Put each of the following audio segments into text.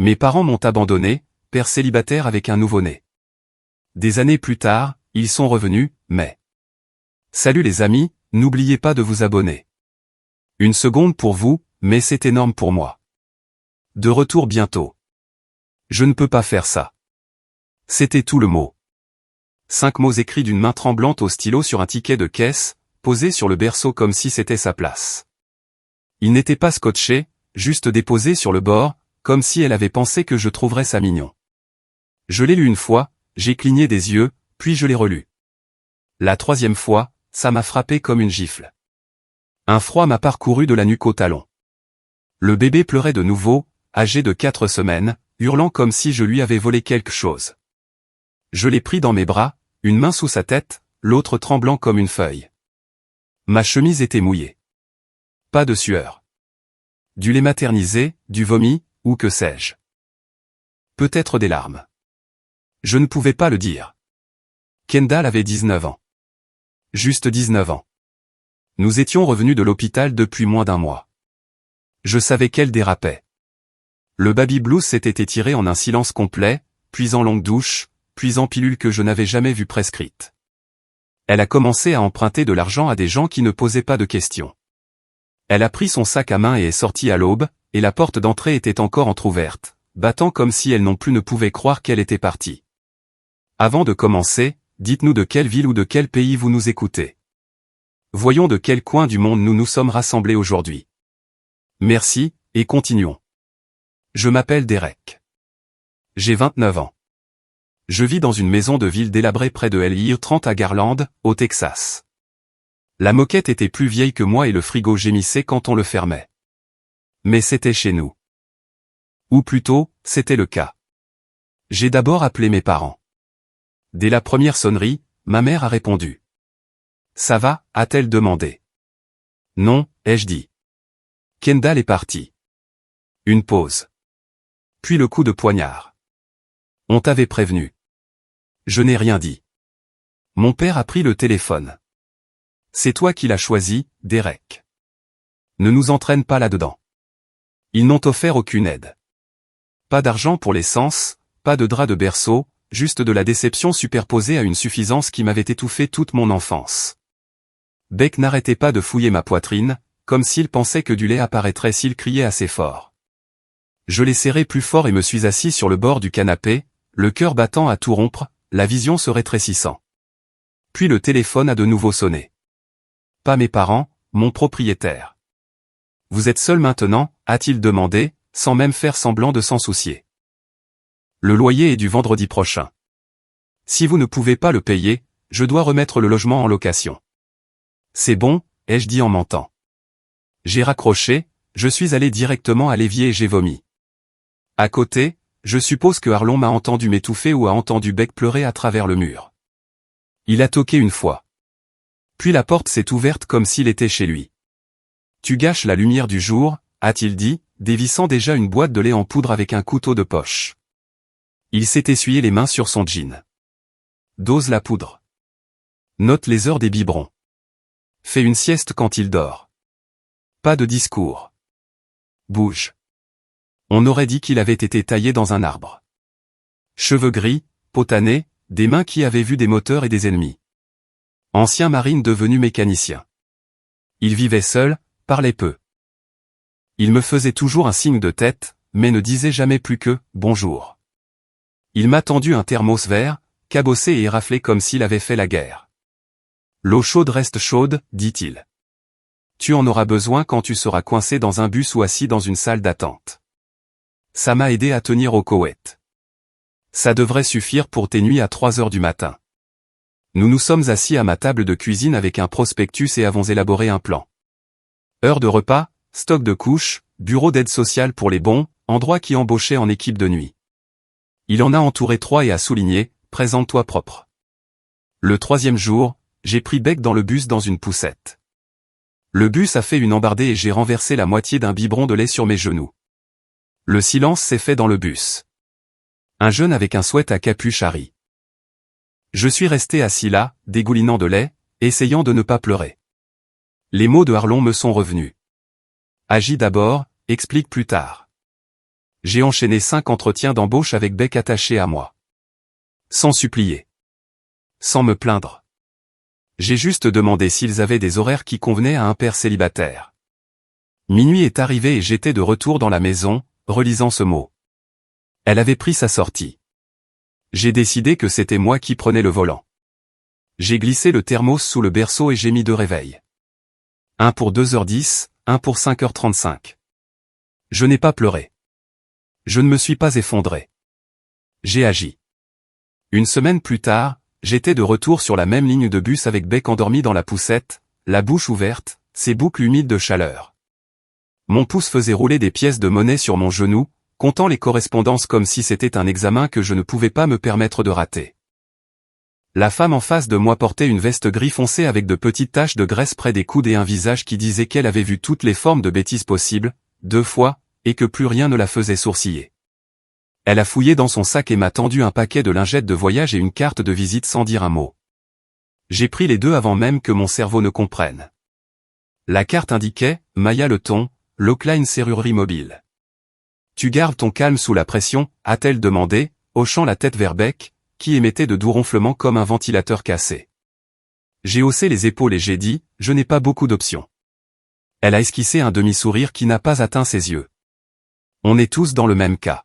Mes parents m'ont abandonné, père célibataire avec un nouveau-né. Des années plus tard, ils sont revenus, mais... Salut les amis, n'oubliez pas de vous abonner. Une seconde pour vous, mais c'est énorme pour moi. De retour bientôt. Je ne peux pas faire ça. C'était tout le mot. 5 mots écrits d'une main tremblante au stylo sur un ticket de caisse, posé sur le berceau comme si c'était sa place. Il n'était pas scotché, juste déposé sur le bord, comme si elle avait pensé que je trouverais ça mignon. Je l'ai lu une fois, j'ai cligné des yeux, puis je l'ai relu. La 3e fois, ça m'a frappé comme une gifle. Un froid m'a parcouru de la nuque au talon. Le bébé pleurait de nouveau, âgé de 4 semaines, hurlant comme si je lui avais volé quelque chose. Je l'ai pris dans mes bras, une main sous sa tête, l'autre tremblant comme une feuille. Ma chemise était mouillée. Pas de sueur. Du lait maternisé, du vomi, ou que sais-je. Peut-être des larmes. Je ne pouvais pas le dire. Kendall avait 19 ans. Juste 19 ans. Nous étions revenus de l'hôpital depuis moins d'1 mois. Je savais qu'elle dérapait. Le baby blues s'était étiré en un silence complet, puis en longue douche, puis en pilule que je n'avais jamais vue prescrite. Elle a commencé à emprunter de l'argent à des gens qui ne posaient pas de questions. Elle a pris son sac à main et est sortie à l'aube, et la porte d'entrée était encore entr'ouverte, battant comme si elle non plus ne pouvait croire qu'elle était partie. Avant de commencer, dites-nous de quelle ville ou de quel pays vous nous écoutez. Voyons de quel coin du monde nous nous sommes rassemblés aujourd'hui. Merci, et continuons. Je m'appelle Derek. J'ai 29 ans. Je vis dans une maison de ville délabrée près de LI 30 à Garland, au Texas. La moquette était plus vieille que moi et le frigo gémissait quand on le fermait. Mais c'était chez nous. Ou plutôt, c'était le cas. J'ai d'abord appelé mes parents. Dès la première sonnerie, ma mère a répondu. « Ça va ?» a-t-elle demandé. « Non », ai-je dit. Kendall est parti. Une pause. Puis le coup de poignard. « On t'avait prévenu. » Je n'ai rien dit. Mon père a pris le téléphone. « C'est toi qui l'as choisi, Derek. Ne nous entraîne pas là-dedans. » Ils n'ont offert aucune aide. Pas d'argent pour l'essence, pas de drap de berceau, juste de la déception superposée à une suffisance qui m'avait étouffé toute mon enfance. Beck n'arrêtait pas de fouiller ma poitrine, comme s'il pensait que du lait apparaîtrait s'il criait assez fort. Je l'ai serré plus fort et me suis assis sur le bord du canapé, le cœur battant à tout rompre, la vision se rétrécissant. Puis le téléphone a de nouveau sonné. Pas mes parents, mon propriétaire. « Vous êtes seul maintenant ?» a-t-il demandé, sans même faire semblant de s'en soucier. Le loyer est du vendredi prochain. Si vous ne pouvez pas le payer, je dois remettre le logement en location. C'est bon, ai-je dit en mentant. J'ai raccroché, je suis allé directement à l'évier et j'ai vomi. À côté, je suppose que Harlon m'a entendu m'étouffer ou a entendu Beck pleurer à travers le mur. Il a toqué une fois. Puis la porte s'est ouverte comme s'il était chez lui. « Tu gâches la lumière du jour », a-t-il dit, dévissant déjà une boîte de lait en poudre avec un couteau de poche. Il s'est essuyé les mains sur son jean. Dose la poudre. Note les heures des biberons. Fais une sieste quand il dort. Pas de discours. Bouge. On aurait dit qu'il avait été taillé dans un arbre. Cheveux gris, potanés, des mains qui avaient vu des moteurs et des ennemis. Ancien marine devenu mécanicien. Il vivait seul, parlait peu. Il me faisait toujours un signe de tête, mais ne disait jamais plus que « bonjour ». Il m'a tendu un thermos vert, cabossé et éraflé comme s'il avait fait la guerre. « L'eau chaude reste chaude », dit-il. « Tu en auras besoin quand tu seras coincé dans un bus ou assis dans une salle d'attente. » Ça m'a aidé à tenir au Koweït. Ça devrait suffire pour tes nuits à 3 heures du matin. Nous nous sommes assis à ma table de cuisine avec un prospectus et avons élaboré un plan. Heure de repas, stock de couches, bureau d'aide sociale pour les bons, endroit qui embauchait en équipe de nuit. Il en a entouré 3 et a souligné, « Présente-toi propre ». Le 3e jour, j'ai pris Beck dans le bus dans une poussette. Le bus a fait une embardée et j'ai renversé la moitié d'un biberon de lait sur mes genoux. Le silence s'est fait dans le bus. Un jeune avec un sweat à capuche a ri. Je suis resté assis là, dégoulinant de lait, essayant de ne pas pleurer. Les mots de Harlon me sont revenus. Agis d'abord, explique plus tard. J'ai enchaîné 5 entretiens d'embauche avec Beck attaché à moi. Sans supplier. Sans me plaindre. J'ai juste demandé s'ils avaient des horaires qui convenaient à un père célibataire. Minuit est arrivé et j'étais de retour dans la maison, relisant ce mot. Elle avait pris sa sortie. J'ai décidé que c'était moi qui prenais le volant. J'ai glissé le thermos sous le berceau et j'ai mis 2 réveils. Un pour 2h10, un pour 5h35. Je n'ai pas pleuré. Je ne me suis pas effondré. J'ai agi. Une semaine plus tard, j'étais de retour sur la même ligne de bus avec Beck endormi dans la poussette, la bouche ouverte, ses boucles humides de chaleur. Mon pouce faisait rouler des pièces de monnaie sur mon genou, comptant les correspondances comme si c'était un examen que je ne pouvais pas me permettre de rater. La femme en face de moi portait une veste gris foncé avec de petites taches de graisse près des coudes et un visage qui disait qu'elle avait vu toutes les formes de bêtises possibles, 2 fois, et que plus rien ne la faisait sourciller. Elle a fouillé dans son sac et m'a tendu un paquet de lingettes de voyage et une carte de visite sans dire un mot. J'ai pris les 2 avant même que mon cerveau ne comprenne. La carte indiquait « Maya Le Thon, Lockline Serrurerie Mobile ». « Tu gardes ton calme sous la pression ?» a-t-elle demandé, hochant la tête vers Beck, qui émettait de doux ronflements comme un ventilateur cassé. J'ai haussé les épaules et j'ai dit « Je n'ai pas beaucoup d'options ». Elle a esquissé un demi-sourire qui n'a pas atteint ses yeux. On est tous dans le même cas.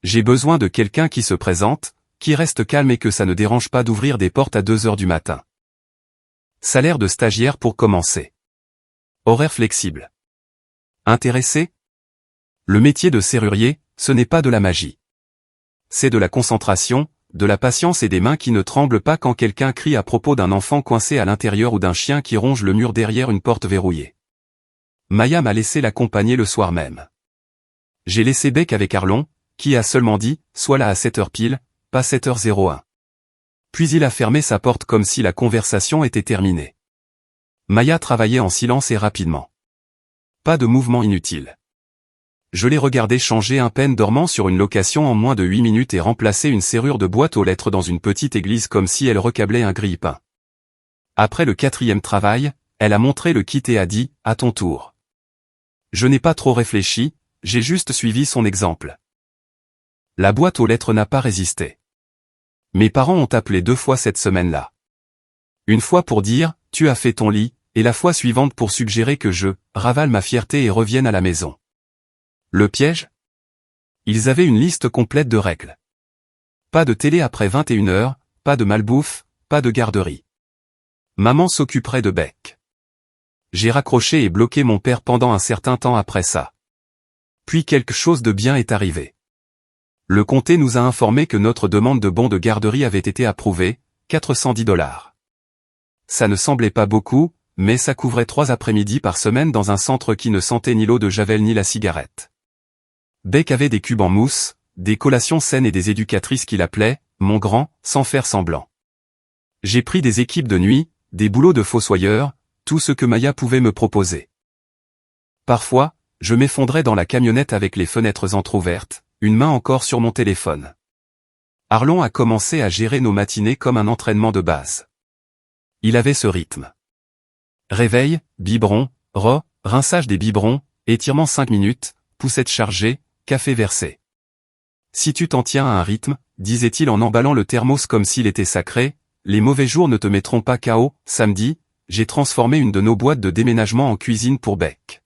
J'ai besoin de quelqu'un qui se présente, qui reste calme et que ça ne dérange pas d'ouvrir des portes à 2h du matin. Salaire de stagiaire pour commencer. Horaire flexible. Intéressé ? Le métier de serrurier, ce n'est pas de la magie. C'est de la concentration, de la patience et des mains qui ne tremblent pas quand quelqu'un crie à propos d'un enfant coincé à l'intérieur ou d'un chien qui ronge le mur derrière une porte verrouillée. Maya m'a laissé l'accompagner le soir même. J'ai laissé Beck avec Arlon, qui a seulement dit « Sois là à 7h pile, pas 7h01 ». Puis il a fermé sa porte comme si la conversation était terminée. Maya travaillait en silence et rapidement. Pas de mouvement inutile. Je l'ai regardé changer un pêne dormant sur une location en moins de 8 minutes et remplacer une serrure de boîte aux lettres dans une petite église comme si elle recablait un grille-pain. Après le 4e travail, elle a montré le kit et a dit « À ton tour ». Je n'ai pas trop réfléchi, j'ai juste suivi son exemple. La boîte aux lettres n'a pas résisté. Mes parents ont appelé 2 fois cette semaine-là. Une fois pour dire « Tu as fait ton lit » et la fois suivante pour suggérer que je ravale ma fierté et revienne à la maison. Le piège ? Ils avaient une liste complète de règles. Pas de télé après 21h, pas de malbouffe, pas de garderie. Maman s'occuperait de Beck. J'ai raccroché et bloqué mon père pendant un certain temps après ça. Puis quelque chose de bien est arrivé. Le comté nous a informé que notre demande de bon de garderie avait été approuvée, $410. Ça ne semblait pas beaucoup, mais ça couvrait 3 après-midi par semaine dans un centre qui ne sentait ni l'eau de Javel ni la cigarette. Beck avait des cubes en mousse, des collations saines et des éducatrices qui l'appelaient « mon grand », sans faire semblant. J'ai pris des équipes de nuit, des boulots de fossoyeur, tout ce que Maya pouvait me proposer. Parfois, je m'effondrais dans la camionnette avec les fenêtres entr'ouvertes, une main encore sur mon téléphone. Arlon a commencé à gérer nos matinées comme un entraînement de base. Il avait ce rythme. Réveil, biberon, rinçage des biberons, étirement 5 minutes, poussette chargée, café versé. Si tu t'en tiens à un rythme, disait-il en emballant le thermos comme s'il était sacré, les mauvais jours ne te mettront pas KO. Samedi, j'ai transformé une de nos boîtes de déménagement en cuisine pour Beck.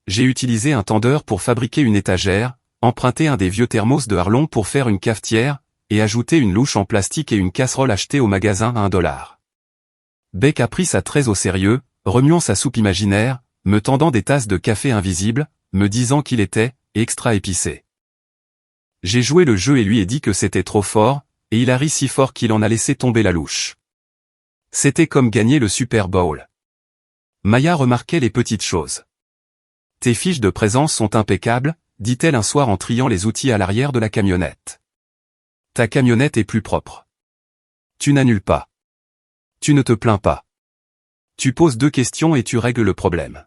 J'ai utilisé un tendeur pour fabriquer une étagère, emprunté un des vieux thermos de Arlon pour faire une cafetière, et ajouté une louche en plastique et une casserole achetée au magasin à $1. Beck a pris ça très au sérieux, remuant sa soupe imaginaire, me tendant des tasses de café invisibles, me disant qu'il était extra épicé. J'ai joué le jeu et lui ai dit que c'était trop fort, et il a ri si fort qu'il en a laissé tomber la louche. C'était comme gagner le Super Bowl. Maya remarquait les petites choses. Tes fiches de présence sont impeccables, dit-elle un soir en triant les outils à l'arrière de la camionnette. Ta camionnette est plus propre. Tu n'annules pas. Tu ne te plains pas. Tu poses 2 questions et tu règles le problème.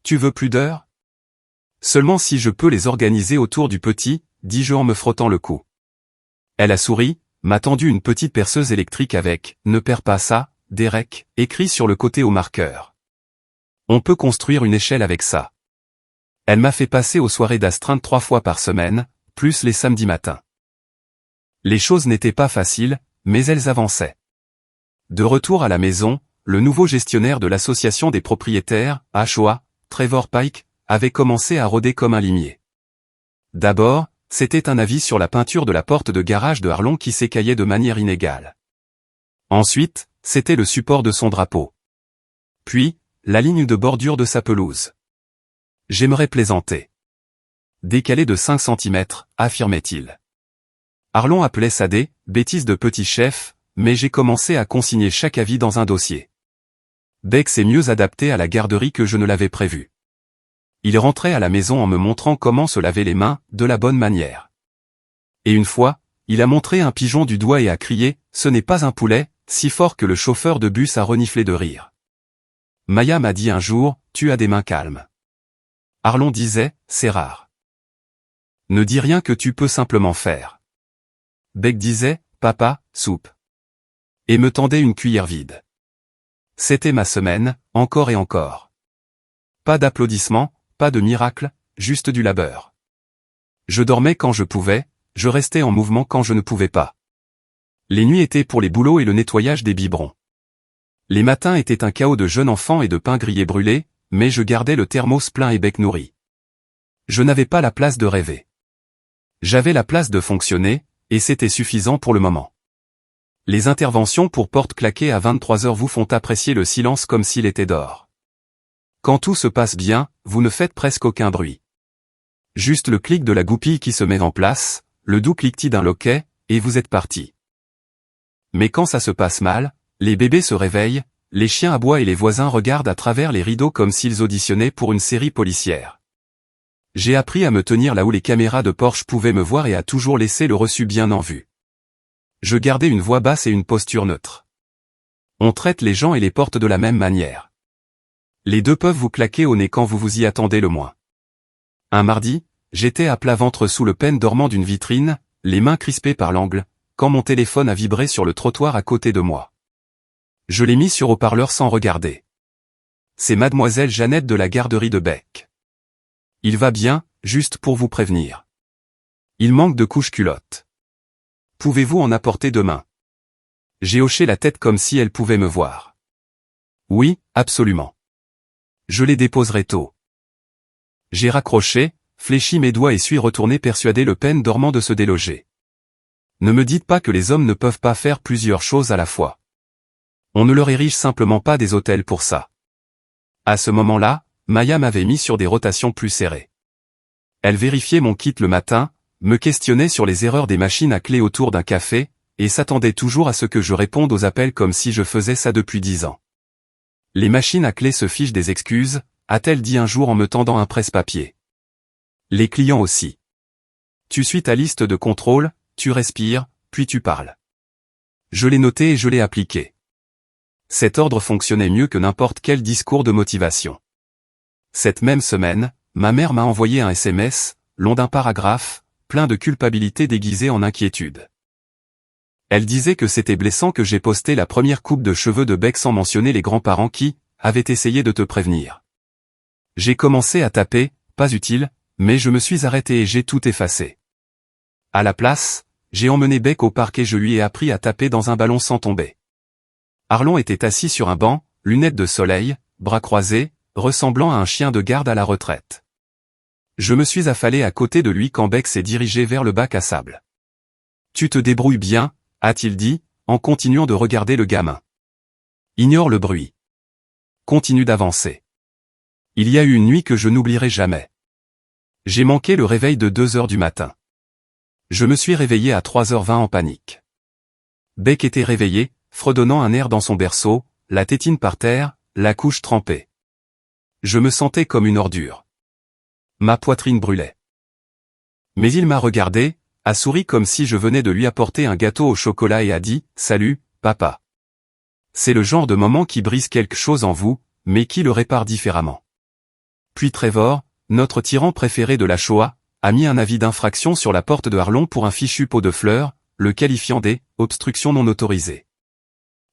Tu veux plus d'heures ? Seulement si je peux les organiser autour du petit, dis-je en me frottant le cou. Elle a souri, m'a tendu une petite perceuse électrique avec « Ne perds pas ça, Derek », écrit sur le côté au marqueur. On peut construire une échelle avec ça. Elle m'a fait passer aux soirées d'astreinte 3 fois par semaine, plus les samedis matins. Les choses n'étaient pas faciles, mais elles avançaient. De retour à la maison, le nouveau gestionnaire de l'association des propriétaires, HOA, Trevor Pike, avait commencé à rôder comme un limier. D'abord, c'était un avis sur la peinture de la porte de garage de Harlon qui s'écaillait de manière inégale. Ensuite, c'était le support de son drapeau. Puis, la ligne de bordure de sa pelouse. J'aimerais plaisanter. Décalé de 5 cm, affirmait-il. Harlon appelait ça des bêtises de petit chef, mais j'ai commencé à consigner chaque avis dans un dossier. Beck s'est mieux adapté à la garderie que je ne l'avais prévu. Il rentrait à la maison en me montrant comment se laver les mains, de la bonne manière. Et une fois, il a montré un pigeon du doigt et a crié « Ce n'est pas un poulet », si fort que le chauffeur de bus a reniflé de rire. Maya m'a dit un jour « Tu as des mains calmes ». Harlon disait « C'est rare. Ne dis rien que tu peux simplement faire. » Beck disait « Papa, soupe. » Et me tendait une cuillère vide. C'était ma semaine, encore et encore. Pas d'applaudissements, pas de miracle, juste du labeur. Je dormais quand je pouvais, je restais en mouvement quand je ne pouvais pas. Les nuits étaient pour les boulots et le nettoyage des biberons. Les matins étaient un chaos de jeunes enfants et de pain grillé brûlé, mais je gardais le thermos plein et bec nourri. Je n'avais pas la place de rêver. J'avais la place de fonctionner, et c'était suffisant pour le moment. Les interventions pour porte claquée à 23h vous font apprécier le silence comme s'il était d'or. Quand tout se passe bien, vous ne faites presque aucun bruit. Juste le clic de la goupille qui se met en place, le doux cliquetis d'un loquet, et vous êtes parti. Mais quand ça se passe mal, les bébés se réveillent, les chiens aboient et les voisins regardent à travers les rideaux comme s'ils auditionnaient pour une série policière. J'ai appris à me tenir là où les caméras de Porsche pouvaient me voir et à toujours laisser le reçu bien en vue. Je gardais une voix basse et une posture neutre. On traite les gens et les portes de la même manière. Les deux peuvent vous claquer au nez quand vous vous y attendez le moins. Un mardi, j'étais à plat ventre sous le pêne dormant d'une vitrine, les mains crispées par l'angle, quand mon téléphone a vibré sur le trottoir à côté de moi. Je l'ai mis sur haut-parleur sans regarder. C'est mademoiselle Jeannette de la garderie de Beck. Il va bien, juste pour vous prévenir. Il manque de couche-culotte. Pouvez-vous en apporter demain? J'ai hoché la tête comme si elle pouvait me voir. Oui, absolument. Je les déposerai tôt. J'ai raccroché, fléchi mes doigts et suis retourné persuader le pêne dormant de se déloger. Ne me dites pas que les hommes ne peuvent pas faire plusieurs choses à la fois. On ne leur érige simplement pas des hôtels pour ça. À ce moment-là, Maya m'avait mis sur des rotations plus serrées. Elle vérifiait mon kit le matin, me questionnait sur les erreurs des machines à clé autour d'un café, et s'attendait toujours à ce que je réponde aux appels comme si je faisais ça depuis 10 ans. Les machines à clé se fichent des excuses, a-t-elle dit un jour en me tendant un presse-papier. Les clients aussi. Tu suis ta liste de contrôle, tu respires, puis tu parles. Je l'ai noté et je l'ai appliqué. Cet ordre fonctionnait mieux que n'importe quel discours de motivation. Cette même semaine, ma mère m'a envoyé un SMS, long d'un paragraphe, plein de culpabilité déguisée en inquiétude. Elle disait que c'était blessant que j'ai posté la première coupe de cheveux de Beck sans mentionner les grands-parents qui avaient essayé de te prévenir. J'ai commencé à taper, pas utile, mais je me suis arrêté et j'ai tout effacé. À la place, j'ai emmené Beck au parc et je lui ai appris à taper dans un ballon sans tomber. Harlon était assis sur un banc, lunettes de soleil, bras croisés, ressemblant à un chien de garde à la retraite. Je me suis affalé à côté de lui quand Beck s'est dirigé vers le bac à sable. « Tu te débrouilles bien », a-t-il dit, en continuant de regarder le gamin. « Ignore le bruit. Continue d'avancer. Il y a eu une nuit que je n'oublierai jamais. J'ai manqué le réveil de 2h du matin. Je me suis réveillé à 3h20 en panique. Beck était réveillé, fredonnant un air dans son berceau, la tétine par terre, la couche trempée. Je me sentais comme une ordure. Ma poitrine brûlait. Mais il m'a regardé, a souri comme si je venais de lui apporter un gâteau au chocolat et a dit « Salut, papa ». C'est le genre de moment qui brise quelque chose en vous, mais qui le répare différemment. Puis Trevor, notre tyran préféré de la Shoah, a mis un avis d'infraction sur la porte de Harlon pour un fichu pot de fleurs, le qualifiant des « obstructions non autorisées ».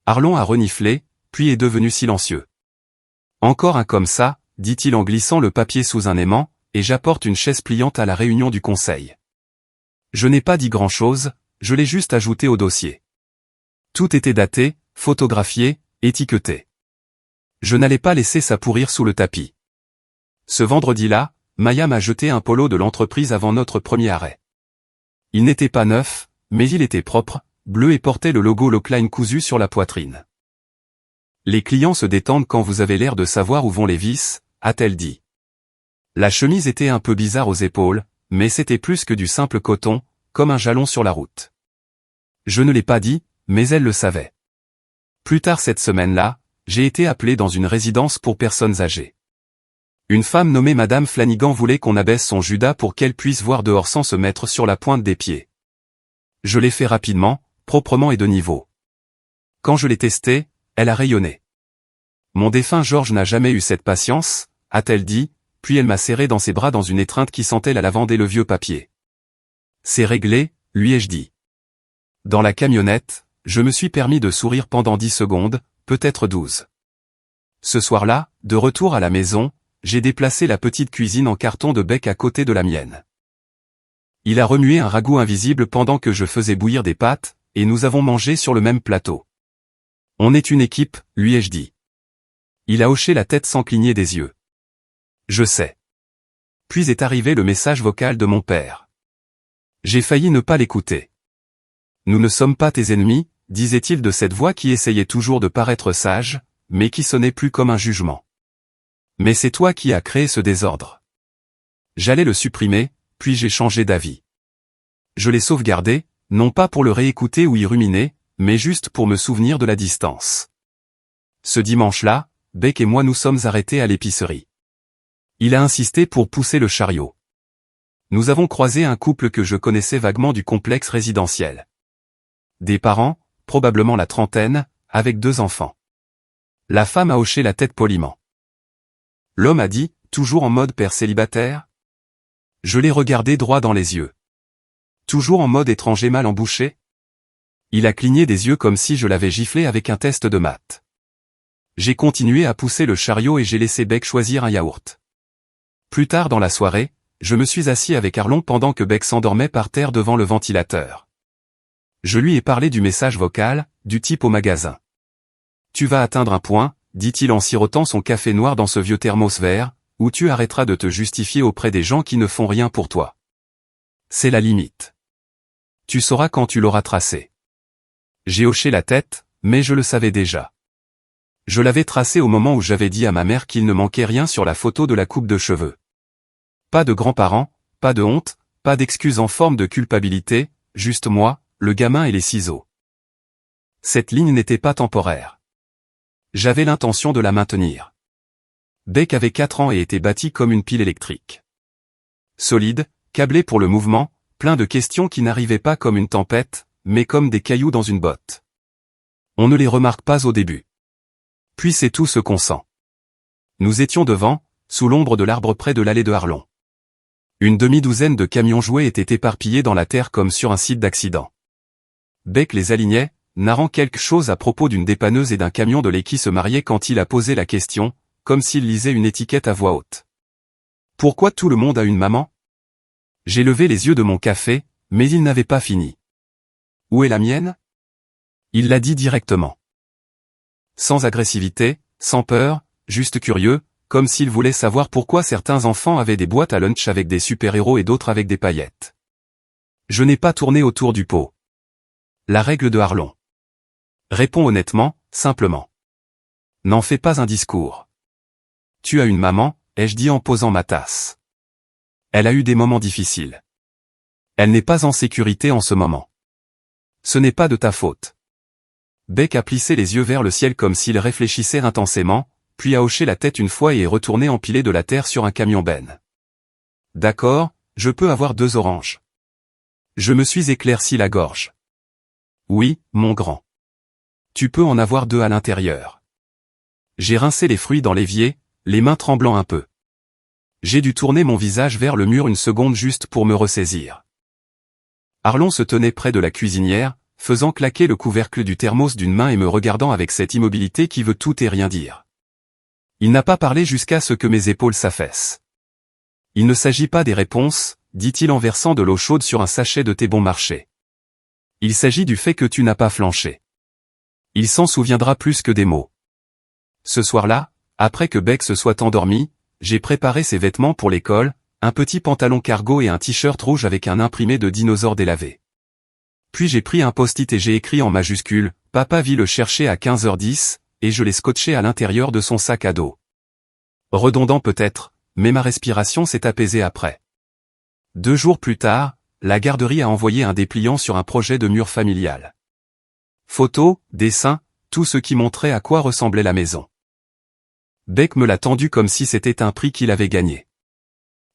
Harlon a reniflé, puis est devenu silencieux. « Encore un comme ça », dit-il en glissant le papier sous un aimant, et j'apporte une chaise pliante à la réunion du conseil. Je n'ai pas dit grand-chose, je l'ai juste ajouté au dossier. Tout était daté, photographié, étiqueté. Je n'allais pas laisser ça pourrir sous le tapis. Ce vendredi-là, Maya m'a jeté un polo de l'entreprise avant notre premier arrêt. Il n'était pas neuf, mais il était propre, bleu et portait le logo Lockline cousu sur la poitrine. Les clients se détendent quand vous avez l'air de savoir où vont les vis, a-t-elle dit. La chemise était un peu bizarre aux épaules, mais c'était plus que du simple coton, comme un jalon sur la route. Je ne l'ai pas dit, mais elle le savait. Plus tard cette semaine-là, j'ai été appelé dans une résidence pour personnes âgées. Une femme nommée Madame Flanigan voulait qu'on abaisse son Judas pour qu'elle puisse voir dehors sans se mettre sur la pointe des pieds. Je l'ai fait rapidement, proprement et de niveau. Quand je l'ai testé, elle a rayonné. Mon défunt Georges n'a jamais eu cette patience, a-t-elle dit, puis elle m'a serré dans ses bras dans une étreinte qui sentait la lavande et le vieux papier. C'est réglé, lui ai-je dit. Dans la camionnette, je me suis permis de sourire pendant 10 secondes, peut-être 12. Ce soir-là, de retour à la maison, j'ai déplacé la petite cuisine en carton de bec à côté de la mienne. Il a remué un ragoût invisible pendant que je faisais bouillir des pâtes, et nous avons mangé sur le même plateau. On est une équipe, lui ai-je dit. Il a hoché la tête sans cligner des yeux. Je sais. Puis est arrivé le message vocal de mon père. J'ai failli ne pas l'écouter. Nous ne sommes pas tes ennemis, disait-il de cette voix qui essayait toujours de paraître sage, mais qui sonnait plus comme un jugement. Mais c'est toi qui as créé ce désordre. J'allais le supprimer, puis j'ai changé d'avis. Je l'ai sauvegardé, non pas pour le réécouter ou y ruminer, mais juste pour me souvenir de la distance. Ce dimanche-là, Beck et moi nous sommes arrêtés à l'épicerie. Il a insisté pour pousser le chariot. Nous avons croisé un couple que je connaissais vaguement du complexe résidentiel. Des parents, probablement la trentaine, avec 2 enfants. La femme a hoché la tête poliment. L'homme a dit, toujours en mode père célibataire. Je l'ai regardé droit dans les yeux. Toujours en mode étranger mal embouché. Il a cligné des yeux comme si je l'avais giflé avec un test de maths. J'ai continué à pousser le chariot et j'ai laissé Beck choisir un yaourt. Plus tard dans la soirée, je me suis assis avec Arlon pendant que Beck s'endormait par terre devant le ventilateur. Je lui ai parlé du message vocal, du type au magasin. Tu vas atteindre un point, dit-il en sirotant son café noir dans ce vieux thermos vert, où tu arrêteras de te justifier auprès des gens qui ne font rien pour toi. C'est la limite. Tu sauras quand tu l'auras tracé. J'ai hoché la tête, mais je le savais déjà. Je l'avais tracé au moment où j'avais dit à ma mère qu'il ne manquait rien sur la photo de la coupe de cheveux. Pas de grands-parents, pas de honte, pas d'excuses en forme de culpabilité, juste moi, le gamin et les ciseaux. Cette ligne n'était pas temporaire. J'avais l'intention de la maintenir. Beck avait 4 ans et était bâti comme une pile électrique. Solide, câblé pour le mouvement, plein de questions qui n'arrivaient pas comme une tempête, mais comme des cailloux dans une botte. On ne les remarque pas au début. Puis c'est tout ce qu'on sent. Nous étions devant, sous l'ombre de l'arbre près de l'allée de Arlon. Une demi-douzaine de camions jouets étaient éparpillés dans la terre comme sur un site d'accident. Beck les alignait, narrant quelque chose à propos d'une dépanneuse et d'un camion de lait qui se mariait quand il a posé la question, comme s'il lisait une étiquette à voix haute. Pourquoi tout le monde a une maman? J'ai levé les yeux de mon café, mais il n'avait pas fini. Où est la mienne? Il l'a dit directement. Sans agressivité, sans peur, juste curieux, comme s'il voulait savoir pourquoi certains enfants avaient des boîtes à lunch avec des super-héros et d'autres avec des paillettes. Je n'ai pas tourné autour du pot. La règle de Arlon. Réponds honnêtement, simplement. N'en fais pas un discours. Tu as une maman, ai-je dit en posant ma tasse. Elle a eu des moments difficiles. Elle n'est pas en sécurité en ce moment. Ce n'est pas de ta faute. Beck a plissé les yeux vers le ciel comme s'il réfléchissait intensément, puis a hoché la tête une fois et est retourné empiler de la terre sur un camion benne. D'accord, je peux avoir 2 oranges. Je me suis éclairci la gorge. Oui, mon grand. Tu peux en avoir 2 à l'intérieur. J'ai rincé les fruits dans l'évier, les mains tremblant un peu. J'ai dû tourner mon visage vers le mur une seconde juste pour me ressaisir. Arlon se tenait près de la cuisinière, faisant claquer le couvercle du thermos d'une main et me regardant avec cette immobilité qui veut tout et rien dire. Il n'a pas parlé jusqu'à ce que mes épaules s'affaissent. Il ne s'agit pas des réponses, dit-il en versant de l'eau chaude sur un sachet de thé bon marché. Il s'agit du fait que tu n'as pas flanché. Il s'en souviendra plus que des mots. Ce soir-là, après que Beck se soit endormi, j'ai préparé ses vêtements pour l'école, un petit pantalon cargo et un t-shirt rouge avec un imprimé de dinosaure délavé. Puis j'ai pris un post-it et j'ai écrit en majuscule « Papa vit le chercher à 15h10 » et je l'ai scotché à l'intérieur de son sac à dos. Redondant peut-être, mais ma respiration s'est apaisée après. 2 jours plus tard, la garderie a envoyé un dépliant sur un projet de mur familial. Photos, dessins, tout ce qui montrait à quoi ressemblait la maison. Beck me l'a tendu comme si c'était un prix qu'il avait gagné.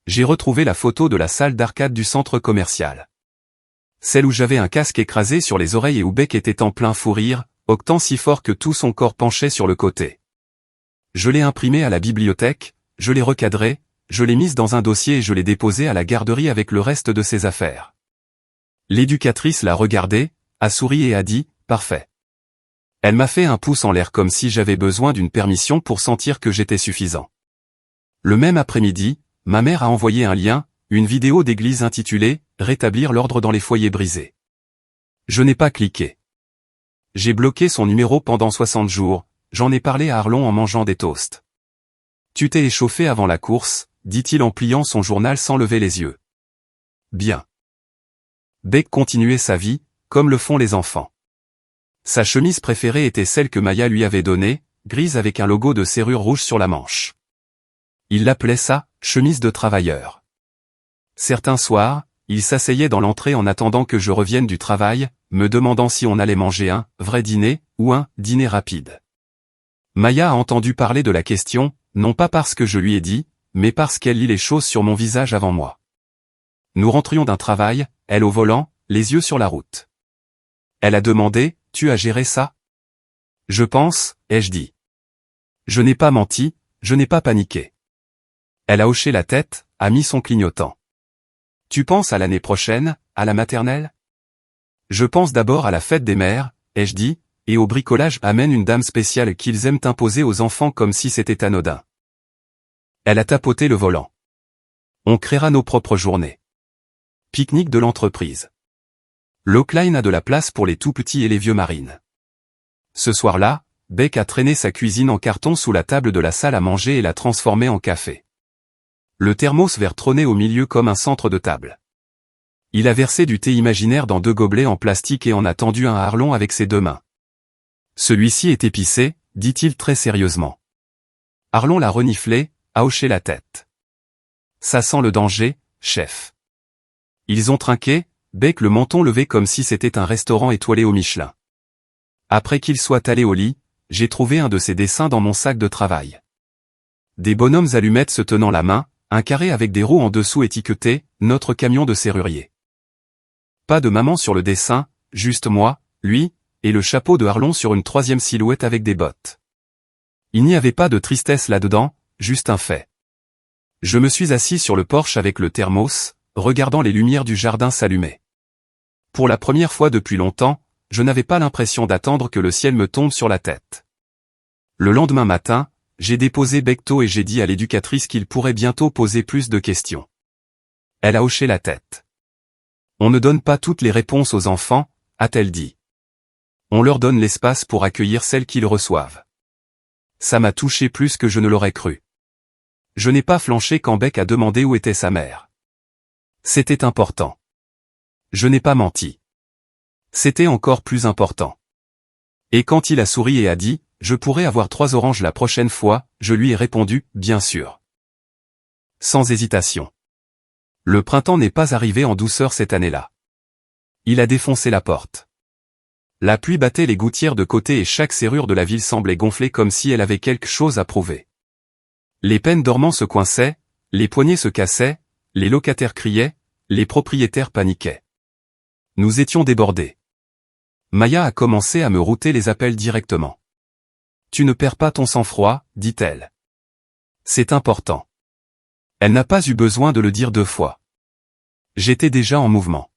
J'ai retrouvé la photo de la salle d'arcade du centre commercial. Celle où j'avais un casque écrasé sur les oreilles et où Beck était en plein fou rire, octant si fort que tout son corps penchait sur le côté. Je l'ai imprimée à la bibliothèque, je l'ai recadrée, je l'ai mise dans un dossier et je l'ai déposée à la garderie avec le reste de ses affaires. L'éducatrice l'a regardé, a souri et a dit « Parfait ». Elle m'a fait un pouce en l'air comme si j'avais besoin d'une permission pour sentir que j'étais suffisant. Le même après-midi, ma mère a envoyé un lien, une vidéo d'église intitulée « Rétablir l'ordre dans les foyers brisés ». Je n'ai pas cliqué. J'ai bloqué son numéro pendant 60 jours, j'en ai parlé à Arlon en mangeant des toasts. Tu t'es échauffé avant la course, dit-il en pliant son journal sans lever les yeux. Bien. Beck continuait sa vie, comme le font les enfants. Sa chemise préférée était celle que Maya lui avait donnée, grise avec un logo de serrure rouge sur la manche. Il l'appelait ça, chemise de travailleur. Certains soirs, il s'asseyait dans l'entrée en attendant que je revienne du travail, me demandant si on allait manger un vrai dîner ou un dîner rapide. Maya a entendu parler de la question, non pas parce que je lui ai dit, mais parce qu'elle lit les choses sur mon visage avant moi. Nous rentrions d'un travail, elle au volant, les yeux sur la route. Elle a demandé, « Tu as géré ça ?» Je pense, ai-je dit. Je n'ai pas menti, je n'ai pas paniqué. Elle a hoché la tête, a mis son clignotant. Tu penses à l'année prochaine, à la maternelle? Je pense d'abord à la fête des mères, ai-je dit, et au bricolage amène une dame spéciale qu'ils aiment imposer aux enfants comme si c'était anodin. Elle a tapoté le volant. On créera nos propres journées. Pique-nique de l'entreprise. Lockline a de la place pour les tout-petits et les vieux marines. Ce soir-là, Beck a traîné sa cuisine en carton sous la table de la salle à manger et l'a transformée en café. Le thermos vert trônait au milieu comme un centre de table. Il a versé du thé imaginaire dans 2 gobelets en plastique et en a tendu un à Arlon avec ses 2 mains. Celui-ci est épicé, dit-il très sérieusement. Arlon l'a reniflé, a hoché la tête. Ça sent le danger, chef. Ils ont trinqué, Beck le menton levé comme si c'était un restaurant étoilé au Michelin. Après qu'il soit allé au lit, j'ai trouvé un de ses dessins dans mon sac de travail. Des bonhommes allumettes se tenant la main, un carré avec des roues en dessous étiqueté « Notre camion de serrurier ». Pas de maman sur le dessin, juste moi, lui, et le chapeau de Arlon sur une 3e silhouette avec des bottes. Il n'y avait pas de tristesse là-dedans, juste un fait. Je me suis assis sur le porche avec le thermos, regardant les lumières du jardin s'allumer. Pour la première fois depuis longtemps, je n'avais pas l'impression d'attendre que le ciel me tombe sur la tête. Le lendemain matin, j'ai déposé Becto et j'ai dit à l'éducatrice qu'il pourrait bientôt poser plus de questions. Elle a hoché la tête. On ne donne pas toutes les réponses aux enfants, a-t-elle dit. On leur donne l'espace pour accueillir celles qu'ils reçoivent. Ça m'a touché plus que je ne l'aurais cru. Je n'ai pas flanché quand Beck a demandé où était sa mère. C'était important. Je n'ai pas menti. C'était encore plus important. Et quand il a souri et a dit, « Je pourrais avoir 3 oranges la prochaine fois », je lui ai répondu, « Bien sûr. » Sans hésitation. Le printemps n'est pas arrivé en douceur cette année-là. Il a défoncé la porte. La pluie battait les gouttières de côté et chaque serrure de la ville semblait gonfler comme si elle avait quelque chose à prouver. Les peines dormants se coinçaient, les poignées se cassaient, les locataires criaient, les propriétaires paniquaient. Nous étions débordés. Maya a commencé à me router les appels directement. « Tu ne perds pas ton sang-froid, dit-elle. C'est important. » Elle n'a pas eu besoin de le dire 2 fois. J'étais déjà en mouvement.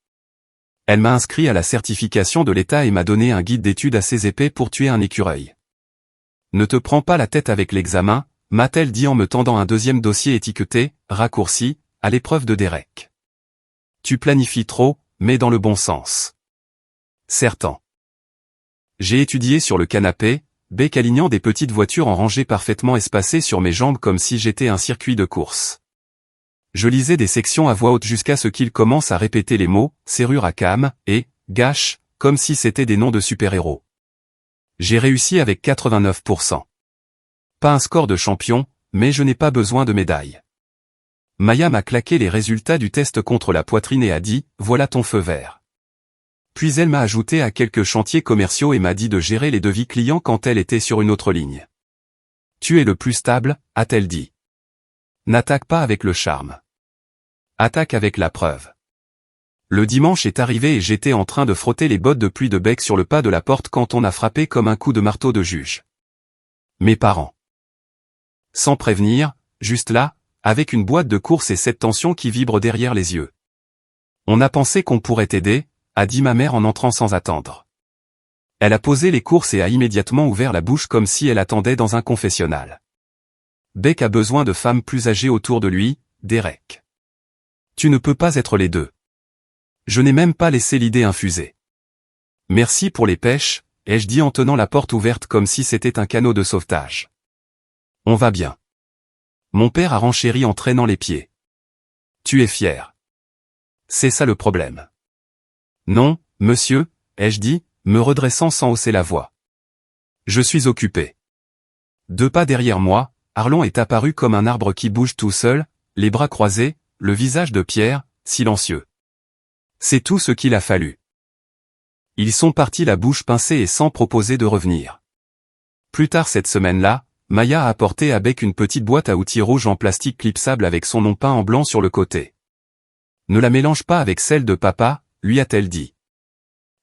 Elle m'a inscrit à la certification de l'État et m'a donné un guide d'études assez épais pour tuer un écureuil. « Ne te prends pas la tête avec l'examen », m'a-t-elle dit en me tendant un 2e dossier étiqueté « Raccourci », à l'épreuve de Derek. Tu planifies trop, mais dans le bon sens. Certain. J'ai étudié sur le canapé, Beck alignant des petites voitures en rangées parfaitement espacées sur mes jambes comme si j'étais un circuit de course. Je lisais des sections à voix haute jusqu'à ce qu'il commence à répéter les mots « serrure à cam » et « gâche » comme si c'était des noms de super-héros. J'ai réussi avec 89%. Pas un score de champion, mais je n'ai pas besoin de médaille. Maya m'a claqué les résultats du test contre la poitrine et a dit « voilà ton feu vert ». Puis elle m'a ajouté à quelques chantiers commerciaux et m'a dit de gérer les devis clients quand elle était sur une autre ligne. « Tu es le plus stable », a-t-elle dit. N'attaque pas avec le charme. Attaque avec la preuve. Le dimanche est arrivé et j'étais en train de frotter les bottes de pluie de Beck sur le pas de la porte quand on a frappé comme un coup de marteau de juge. Mes parents. Sans prévenir, juste là, avec une boîte de course et cette tension qui vibre derrière les yeux. On a pensé qu'on pourrait t'aider, a dit ma mère en entrant sans attendre. Elle a posé les courses et a immédiatement ouvert la bouche comme si elle attendait dans un confessionnal. Beck a besoin de femmes plus âgées autour de lui, Derek. Tu ne peux pas être les deux. Je n'ai même pas laissé l'idée infuser. Merci pour les pêches, ai-je dit en tenant la porte ouverte comme si c'était un canot de sauvetage. On va bien. Mon père a renchéri en traînant les pieds. Tu es fier. C'est ça le problème. Non, monsieur, ai-je dit, me redressant sans hausser la voix. Je suis occupé. 2 pas derrière moi, Arlon est apparu comme un arbre qui bouge tout seul, les bras croisés, le visage de pierre, silencieux. C'est tout ce qu'il a fallu. Ils sont partis la bouche pincée et sans proposer de revenir. Plus tard cette semaine-là, Maya a apporté à Beck une petite boîte à outils rouge en plastique clipsable avec son nom peint en blanc sur le côté. Ne la mélange pas avec celle de papa, lui a-t-elle dit.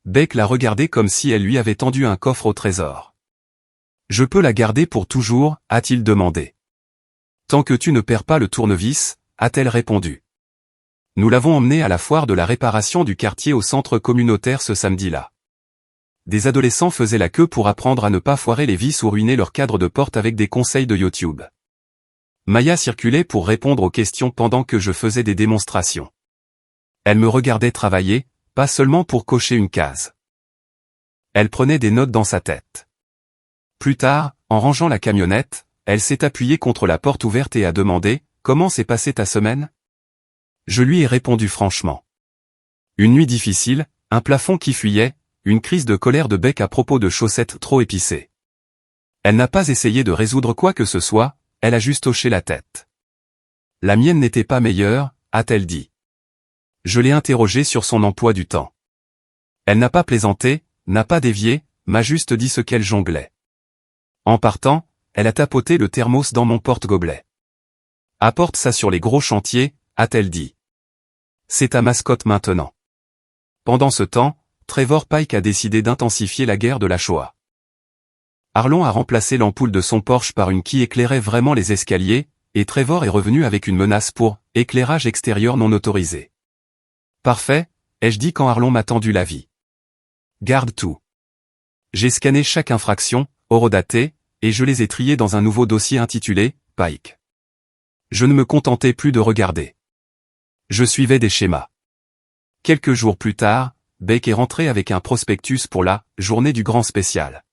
Beck l'a regardée comme si elle lui avait tendu un coffre au trésor. Je peux la garder pour toujours, a-t-il demandé. Tant que tu ne perds pas le tournevis, a-t-elle répondu. Nous l'avons emmenée à la foire de la réparation du quartier au centre communautaire ce samedi-là. Des adolescents faisaient la queue pour apprendre à ne pas foirer les vis ou ruiner leur cadre de porte avec des conseils de YouTube. Maya circulait pour répondre aux questions pendant que je faisais des démonstrations. Elle me regardait travailler, pas seulement pour cocher une case. Elle prenait des notes dans sa tête. Plus tard, en rangeant la camionnette, elle s'est appuyée contre la porte ouverte et a demandé « Comment s'est passée ta semaine ?» Je lui ai répondu franchement. Une nuit difficile, un plafond qui fuyait, une crise de colère de Beck à propos de chaussettes trop épicées. Elle n'a pas essayé de résoudre quoi que ce soit, elle a juste hoché la tête. La mienne n'était pas meilleure, a-t-elle dit. Je l'ai interrogée sur son emploi du temps. Elle n'a pas plaisanté, n'a pas dévié, m'a juste dit ce qu'elle jonglait. En partant, elle a tapoté le thermos dans mon porte-gobelet. Apporte ça sur les gros chantiers, a-t-elle dit. C'est ta mascotte maintenant. Pendant ce temps, Trevor Pike a décidé d'intensifier la guerre de la Shoah. Arlon a remplacé l'ampoule de son Porsche par une qui éclairait vraiment les escaliers, et Trevor est revenu avec une menace pour « éclairage extérieur non autorisé ». Parfait, ai-je dit quand Arlon m'a tendu la vie. Garde tout. J'ai scanné chaque infraction, horodatée, et je les ai triées dans un nouveau dossier intitulé « Pike ». Je ne me contentais plus de regarder. Je suivais des schémas. Quelques jours plus tard, Beck est rentré avec un prospectus pour la « journée du grand spécial ».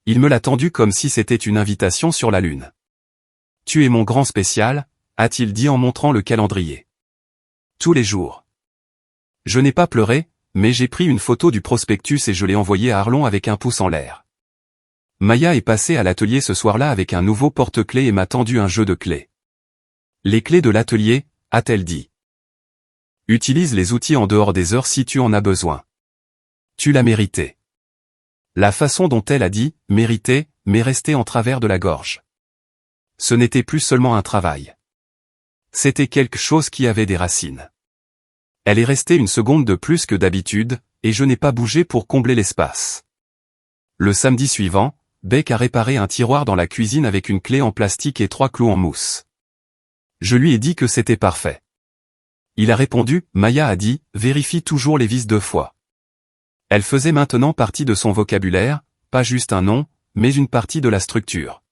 Il me l'a tendu comme si c'était une invitation sur la lune. « Tu es mon grand spécial », a-t-il dit en montrant le calendrier. Tous les jours. Je n'ai pas pleuré, mais j'ai pris une photo du prospectus et je l'ai envoyé à Arlon avec un pouce en l'air. Maya est passée à l'atelier ce soir-là avec un nouveau porte-clés et m'a tendu un jeu de clés. Les clés de l'atelier, a-t-elle dit. Utilise les outils en dehors des heures si tu en as besoin. Tu l'as mérité. La façon dont elle a dit « mérité » m'est restée en travers de la gorge. Ce n'était plus seulement un travail. C'était quelque chose qui avait des racines. Elle est restée une seconde de plus que d'habitude, et je n'ai pas bougé pour combler l'espace. Le samedi suivant, Beck a réparé un tiroir dans la cuisine avec une clé en plastique et 3 clous en mousse. Je lui ai dit que c'était parfait. Il a répondu, Maya a dit, vérifie toujours les vis 2 fois. Elle faisait maintenant partie de son vocabulaire, pas juste un nom, mais une partie de la structure.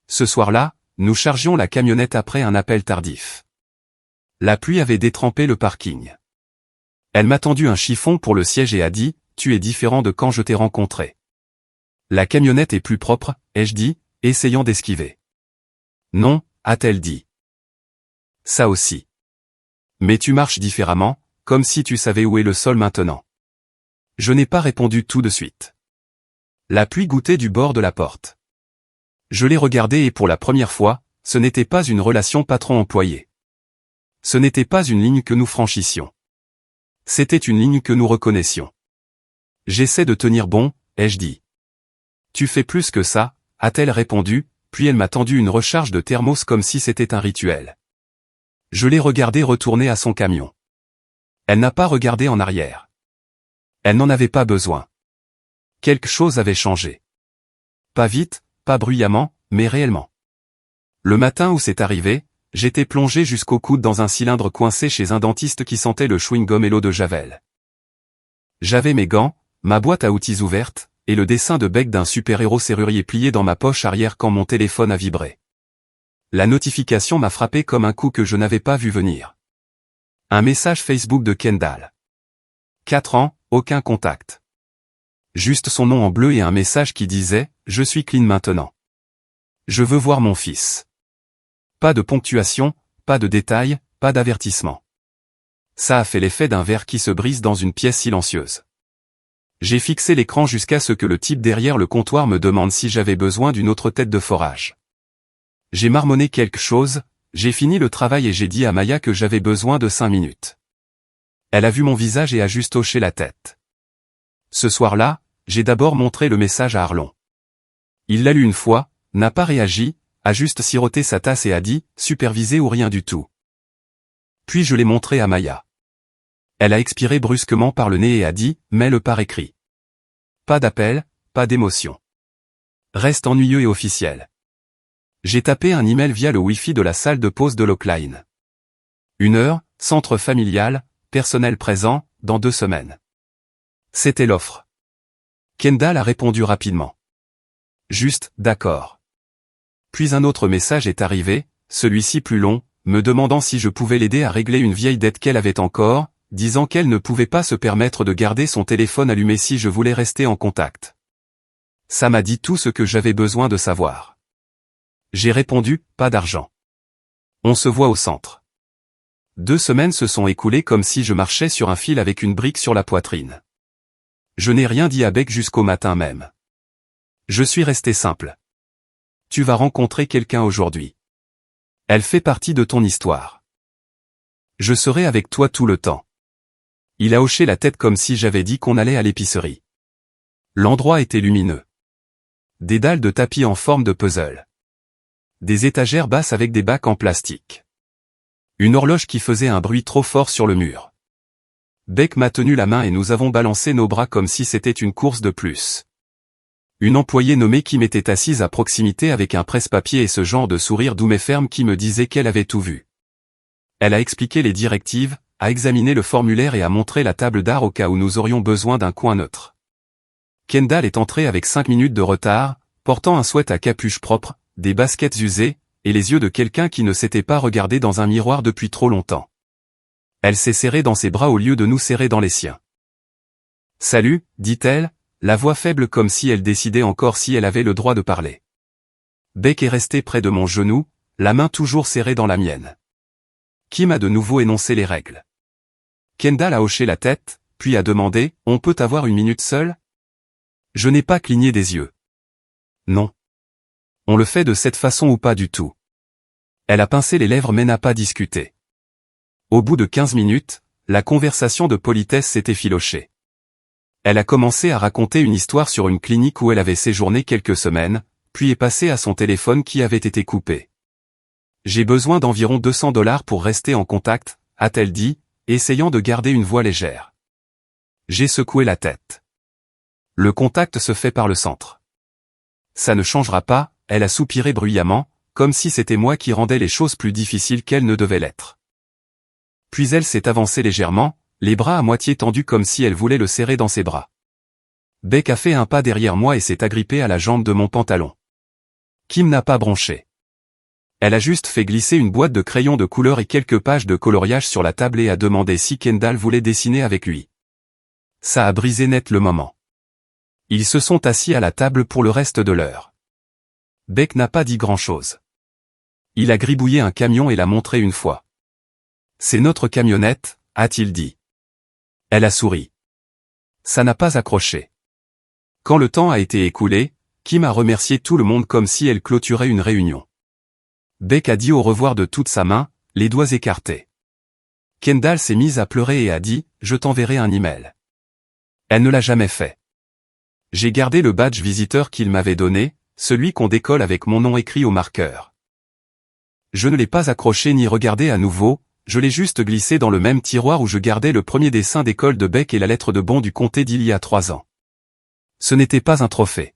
Ce soir-là, nous chargions la camionnette après un appel tardif. La pluie avait détrempé le parking. Elle m'a tendu un chiffon pour le siège et a dit, « Tu es différent de quand je t'ai rencontré. » La camionnette est plus propre, ai-je dit, essayant d'esquiver. Non, a-t-elle dit. Ça aussi. Mais tu marches différemment, comme si tu savais où est le sol maintenant. Je n'ai pas répondu tout de suite. La pluie gouttait du bord de la porte. Je l'ai regardée et pour la première fois, ce n'était pas une relation patron-employé. Ce n'était pas une ligne que nous franchissions. C'était une ligne que nous reconnaissions. J'essaie de tenir bon, ai-je dit. Tu fais plus que ça, a-t-elle répondu, puis elle m'a tendu une recharge de thermos comme si c'était un rituel. Je l'ai regardée retourner à son camion. Elle n'a pas regardé en arrière. Elle n'en avait pas besoin. Quelque chose avait changé. Pas vite, pas bruyamment, mais réellement. Le matin où c'est arrivé, j'étais plongé jusqu'au coude dans un cylindre coincé chez un dentiste qui sentait le chewing-gum et l'eau de Javel. J'avais mes gants, ma boîte à outils ouverte, et le dessin de bec d'un super-héros serrurier plié dans ma poche arrière quand mon téléphone a vibré. La notification m'a frappé comme un coup que je n'avais pas vu venir. Un message Facebook de Kendall. 4 ans, aucun contact. Juste son nom en bleu et un message qui disait « Je suis clean maintenant. Je veux voir mon fils. » Pas de ponctuation, pas de détails, pas d'avertissement. Ça a fait l'effet d'un verre qui se brise dans une pièce silencieuse. J'ai fixé l'écran jusqu'à ce que le type derrière le comptoir me demande si j'avais besoin d'une autre tête de forage. J'ai marmonné quelque chose, j'ai fini le travail et j'ai dit à Maya que j'avais besoin de 5 minutes. Elle a vu mon visage et a juste hoché la tête. Ce soir-là, j'ai d'abord montré le message à Arlon. Il l'a lu une fois, n'a pas réagi, a juste siroté sa tasse et a dit « supervisé ou rien du tout ». Puis je l'ai montré à Maya. Elle a expiré brusquement par le nez et a dit « mets-le par écrit ». Pas d'appel, pas d'émotion. Reste ennuyeux et officiel. J'ai tapé un email via le Wi-Fi de la salle de pause de Lockline. 1 heure, centre familial, personnel présent, dans 2 semaines. C'était l'offre. Kendall a répondu rapidement. Juste, d'accord. Puis un autre message est arrivé, celui-ci plus long, me demandant si je pouvais l'aider à régler une vieille dette qu'elle avait encore, disant qu'elle ne pouvait pas se permettre de garder son téléphone allumé si je voulais rester en contact. Ça m'a dit tout ce que j'avais besoin de savoir. J'ai répondu, pas d'argent. On se voit au centre. 2 semaines se sont écoulées comme si je marchais sur un fil avec une brique sur la poitrine. Je n'ai rien dit à Beck jusqu'au matin même. Je suis resté simple. Tu vas rencontrer quelqu'un aujourd'hui. Elle fait partie de ton histoire. Je serai avec toi tout le temps. Il a hoché la tête comme si j'avais dit qu'on allait à l'épicerie. L'endroit était lumineux. Des dalles de tapis en forme de puzzle. Des étagères basses avec des bacs en plastique. Une horloge qui faisait un bruit trop fort sur le mur. Beck m'a tenu la main et nous avons balancé nos bras comme si c'était une course de plus. Une employée nommée Kim était assise à proximité avec un presse-papier et ce genre de sourire doux mais ferme qui me disait qu'elle avait tout vu. Elle a expliqué les directives, a examiné le formulaire et a montré la table d'art au cas où nous aurions besoin d'un coin neutre. Kendall est entrée avec 5 minutes de retard, portant un sweat à capuche propre, des baskets usées, et les yeux de quelqu'un qui ne s'était pas regardé dans un miroir depuis trop longtemps. Elle s'est serrée dans ses bras au lieu de nous serrer dans les siens. « Salut », dit-elle, la voix faible comme si elle décidait encore si elle avait le droit de parler. Beck est resté près de mon genou, la main toujours serrée dans la mienne. Kim a de nouveau énoncé les règles. Kendall a hoché la tête, puis a demandé « On peut avoir 1 minute seule ?» Je n'ai pas cligné des yeux. Non. On le fait de cette façon ou pas du tout. Elle a pincé les lèvres mais n'a pas discuté. Au bout de 15 minutes, la conversation de politesse s'est effilochée. Elle a commencé à raconter une histoire sur une clinique où elle avait séjourné quelques semaines, puis est passée à son téléphone qui avait été coupé. J'ai besoin d'environ $200 pour rester en contact, a-t-elle dit, essayant de garder une voix légère. J'ai secoué la tête. Le contact se fait par le centre. Ça ne changera pas, elle a soupiré bruyamment, comme si c'était moi qui rendais les choses plus difficiles qu'elles ne devaient l'être. Puis elle s'est avancée légèrement, les bras à moitié tendus comme si elle voulait le serrer dans ses bras. Beck a fait un pas derrière moi et s'est agrippé à la jambe de mon pantalon. Kim n'a pas bronché. Elle a juste fait glisser une boîte de crayons de couleur et quelques pages de coloriage sur la table et a demandé si Kendall voulait dessiner avec lui. Ça a brisé net le moment. Ils se sont assis à la table pour le reste de l'heure. Beck n'a pas dit grand-chose. Il a gribouillé un camion et l'a montré une fois. C'est notre camionnette, a-t-il dit. Elle a souri. Ça n'a pas accroché. Quand le temps a été écoulé, Kim a remercié tout le monde comme si elle clôturait une réunion. Beck a dit au revoir de toute sa main, les doigts écartés. Kendall s'est mise à pleurer et a dit « Je t'enverrai un email ». Elle ne l'a jamais fait. J'ai gardé le badge visiteur qu'il m'avait donné, celui qu'on décolle avec mon nom écrit au marqueur. Je ne l'ai pas accroché ni regardé à nouveau, je l'ai juste glissé dans le même tiroir où je gardais le premier dessin d'école de Beck et la lettre de bon du comté d'il y a 3 ans. Ce n'était pas un trophée.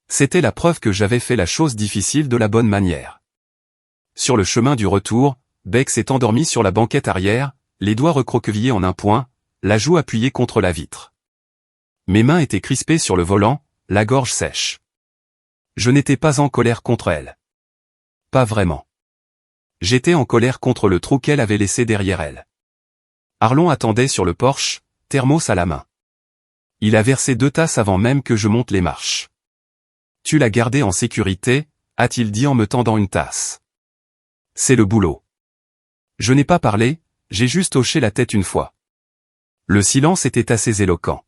C'était la preuve que j'avais fait la chose difficile de la bonne manière. Sur le chemin du retour, Beck s'est endormi sur la banquette arrière, les doigts recroquevillés en un point, la joue appuyée contre la vitre. Mes mains étaient crispées sur le volant, la gorge sèche. Je n'étais pas en colère contre elle. Pas vraiment. J'étais en colère contre le trou qu'elle avait laissé derrière elle. Arlon attendait sur le porche, thermos à la main. Il a versé 2 tasses avant même que je monte les marches. « Tu l'as gardé en sécurité ?» a-t-il dit en me tendant une tasse. « C'est le boulot. » Je n'ai pas parlé, j'ai juste hoché la tête une fois. Le silence était assez éloquent.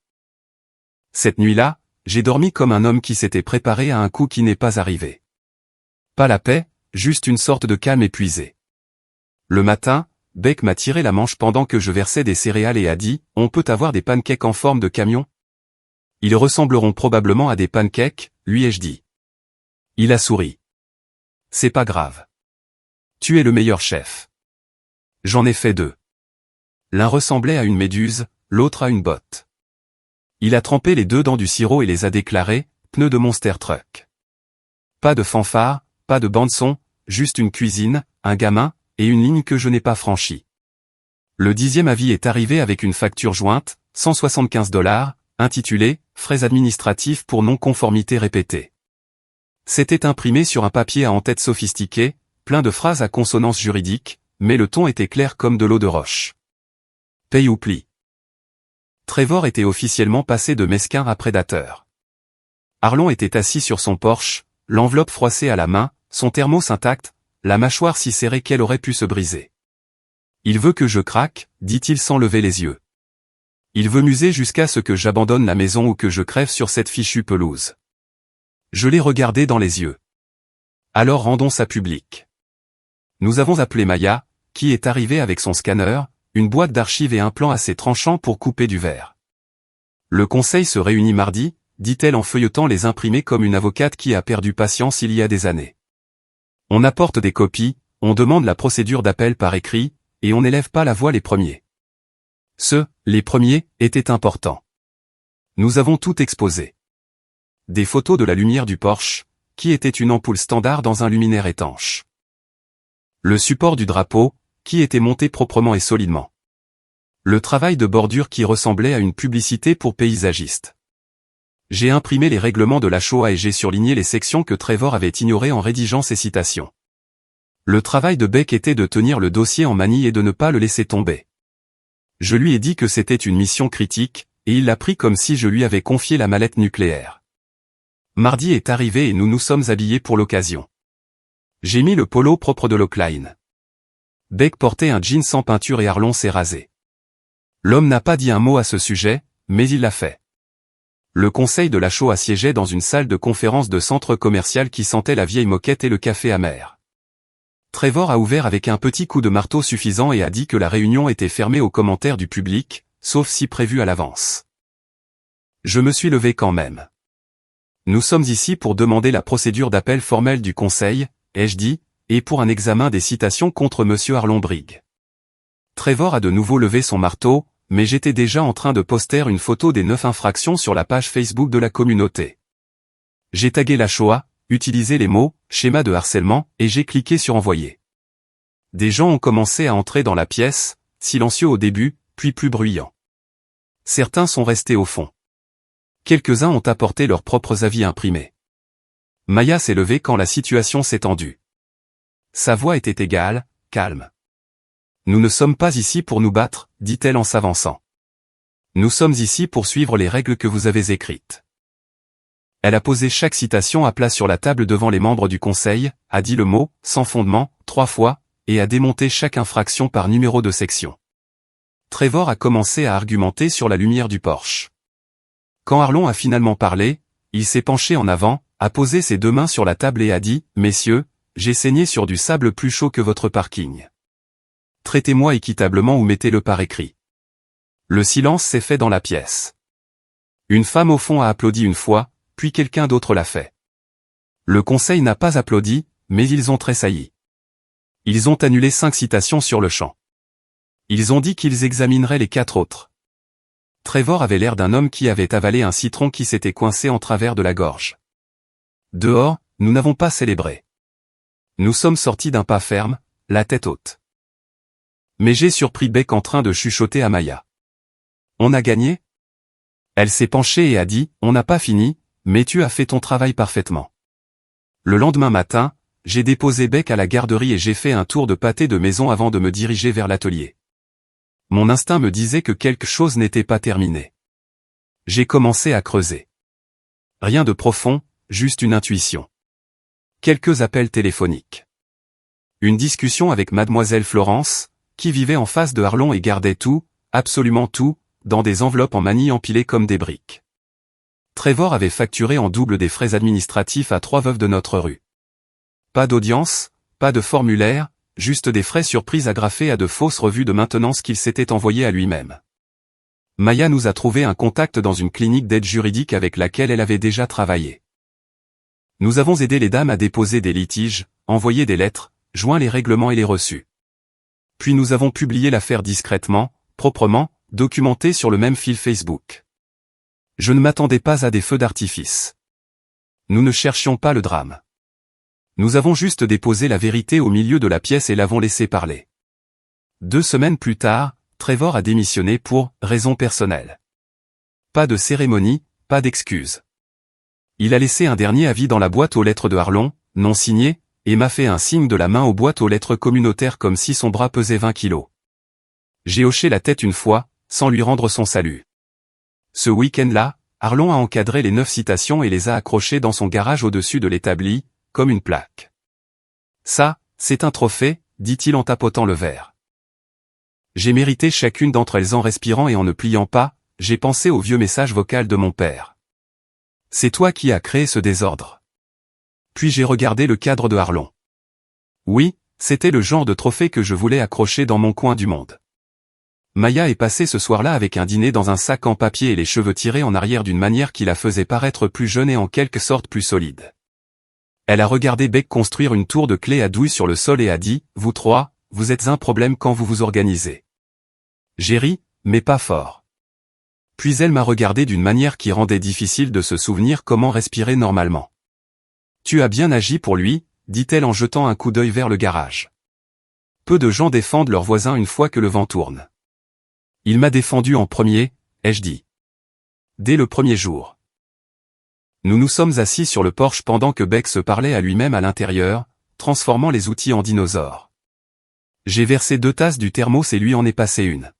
Cette nuit-là, j'ai dormi comme un homme qui s'était préparé à un coup qui n'est pas arrivé. Pas la paix, juste une sorte de calme épuisé. Le matin, Beck m'a tiré la manche pendant que je versais des céréales et a dit « On peut avoir des pancakes en forme de camion ?» Ils ressembleront probablement à des pancakes, lui ai-je dit. Il a souri. C'est pas grave. Tu es le meilleur chef. J'en ai fait 2. L'un ressemblait à une méduse, l'autre à une botte. Il a trempé les 2 dans du sirop et les a déclarés « pneus de Monster Truck ». Pas de fanfare, pas de bande-son, juste une cuisine, un gamin, et une ligne que je n'ai pas franchie. Le 10e avis est arrivé avec une facture jointe, $175, intitulée « Frais administratifs pour non-conformité répétée ». C'était imprimé sur un papier à en-tête sophistiqué, plein de phrases à consonance juridique, mais le ton était clair comme de l'eau de roche. Paye ou plie. Trevor était officiellement passé de mesquin à prédateur. Arlon était assis sur son porche, l'enveloppe froissée à la main, son thermos intact, la mâchoire si serrée qu'elle aurait pu se briser. Il veut que je craque, dit-il sans lever les yeux. Il veut muser jusqu'à ce que j'abandonne la maison ou que je crève sur cette fichue pelouse. Je l'ai regardé dans les yeux. Alors rendons ça public. Nous avons appelé Maya, qui est arrivée avec son scanner, une boîte d'archives et un plan assez tranchant pour couper du verre. Le conseil se réunit mardi, dit-elle en feuilletant les imprimés comme une avocate qui a perdu patience il y a des années. On apporte des copies, on demande la procédure d'appel par écrit, et on n'élève pas la voix les premiers. Les premiers, étaient importants. Nous avons tout exposé. Des photos de la lumière du Porsche, qui était une ampoule standard dans un luminaire étanche. Le support du drapeau, qui était monté proprement et solidement. Le travail de bordure qui ressemblait à une publicité pour paysagistes. J'ai imprimé les règlements de la Shoah et j'ai surligné les sections que Trevor avait ignorées en rédigeant ses citations. Le travail de Beck était de tenir le dossier en manie et de ne pas le laisser tomber. Je lui ai dit que c'était une mission critique, et il l'a pris comme si je lui avais confié la mallette nucléaire. Mardi est arrivé et nous nous sommes habillés pour l'occasion. J'ai mis le polo propre de Lockline. Beck portait un jean sans peinture et Arlon s'est rasé. L'homme n'a pas dit un mot à ce sujet, mais il l'a fait. Le conseil de la Shoah siégeait dans une salle de conférence de centre commercial qui sentait la vieille moquette et le café amer. Trevor a ouvert avec un petit coup de marteau suffisant et a dit que la réunion était fermée aux commentaires du public, sauf si prévu à l'avance. Je me suis levé quand même. Nous sommes ici pour demander la procédure d'appel formelle du conseil, ai-je dit, et pour un examen des citations contre monsieur Arlon Brigg. Trevor a de nouveau levé son marteau, mais j'étais déjà en train de poster une photo des 9 infractions sur la page Facebook de la communauté. J'ai tagué la Shoah, utilisé les mots « schéma de harcèlement » et j'ai cliqué sur « Envoyer ». Des gens ont commencé à entrer dans la pièce, silencieux au début, puis plus bruyants. Certains sont restés au fond. Quelques-uns ont apporté leurs propres avis imprimés. Maya s'est levée quand la situation s'est tendue. Sa voix était égale, calme. Nous ne sommes pas ici pour nous battre, dit-elle en s'avançant. Nous sommes ici pour suivre les règles que vous avez écrites. Elle a posé chaque citation à plat sur la table devant les membres du conseil, a dit le mot, sans fondement, 3 fois, et a démonté chaque infraction par numéro de section. Trevor a commencé à argumenter sur la lumière du porche. Quand Arlon a finalement parlé, il s'est penché en avant, a posé ses 2 mains sur la table et a dit « Messieurs, j'ai saigné sur du sable plus chaud que votre parking. Traitez-moi équitablement ou mettez-le par écrit. » Le silence s'est fait dans la pièce. Une femme au fond a applaudi une fois, puis quelqu'un d'autre l'a fait. Le conseil n'a pas applaudi, mais ils ont tressailli. Ils ont annulé 5 citations sur le champ. Ils ont dit qu'ils examineraient les 4 autres. Trevor avait l'air d'un homme qui avait avalé un citron qui s'était coincé en travers de la gorge. Dehors, nous n'avons pas célébré. Nous sommes sortis d'un pas ferme, la tête haute. Mais j'ai surpris Beck en train de chuchoter à Maya. On a gagné? Elle s'est penchée et a dit, on n'a pas fini, mais tu as fait ton travail parfaitement. Le lendemain matin, j'ai déposé Beck à la garderie et j'ai fait un tour de pâté de maison avant de me diriger vers l'atelier. Mon instinct me disait que quelque chose n'était pas terminé. J'ai commencé à creuser. Rien de profond, juste une intuition. Quelques appels téléphoniques. Une discussion avec mademoiselle Florence, qui vivait en face de Arlon et gardait tout, absolument tout, dans des enveloppes en manille empilées comme des briques. Trevor avait facturé en double des frais administratifs à 3 veuves de notre rue. Pas d'audience, pas de formulaire, juste des frais surprises agrafés à de fausses revues de maintenance qu'il s'était envoyées à lui-même. Maya nous a trouvé un contact dans une clinique d'aide juridique avec laquelle elle avait déjà travaillé. Nous avons aidé les dames à déposer des litiges, envoyé des lettres, joint les règlements et les reçus. Puis nous avons publié l'affaire discrètement, proprement, documentée sur le même fil Facebook. Je ne m'attendais pas à des feux d'artifice. Nous ne cherchions pas le drame. Nous avons juste déposé la vérité au milieu de la pièce et l'avons laissé parler. 2 semaines plus tard, Trevor a démissionné pour raisons personnelles. Pas de cérémonie, pas d'excuses. Il a laissé un dernier avis dans la boîte aux lettres de Arlon, non signé, et m'a fait un signe de la main aux boîtes aux lettres communautaires comme si son bras pesait 20 kilos. J'ai hoché la tête une fois, sans lui rendre son salut. Ce week-end-là, Arlon a encadré les 9 citations et les a accrochées dans son garage au-dessus de l'établi, comme une plaque. Ça, c'est un trophée, dit-il en tapotant le verre. J'ai mérité chacune d'entre elles en respirant et en ne pliant pas, j'ai pensé au vieux message vocal de mon père. C'est toi qui as créé ce désordre. Puis j'ai regardé le cadre de Arlon. Oui, c'était le genre de trophée que je voulais accrocher dans mon coin du monde. Maya est passée ce soir-là avec un dîner dans un sac en papier et les cheveux tirés en arrière d'une manière qui la faisait paraître plus jeune et en quelque sorte plus solide. Elle a regardé Beck construire une tour de clé à douille sur le sol et a dit, « Vous 3, vous êtes un problème quand vous vous organisez. » J'ai ri, mais pas fort. Puis elle m'a regardé d'une manière qui rendait difficile de se souvenir comment respirer normalement. « Tu as bien agi pour lui, » dit-elle en jetant un coup d'œil vers le garage. Peu de gens défendent leurs voisins une fois que le vent tourne. Il m'a défendu en premier, ai-je dit. Dès le premier jour. Nous nous sommes assis sur le porche pendant que Beck se parlait à lui-même à l'intérieur, transformant les outils en dinosaures. J'ai versé 2 tasses du thermos et lui en ai passé une.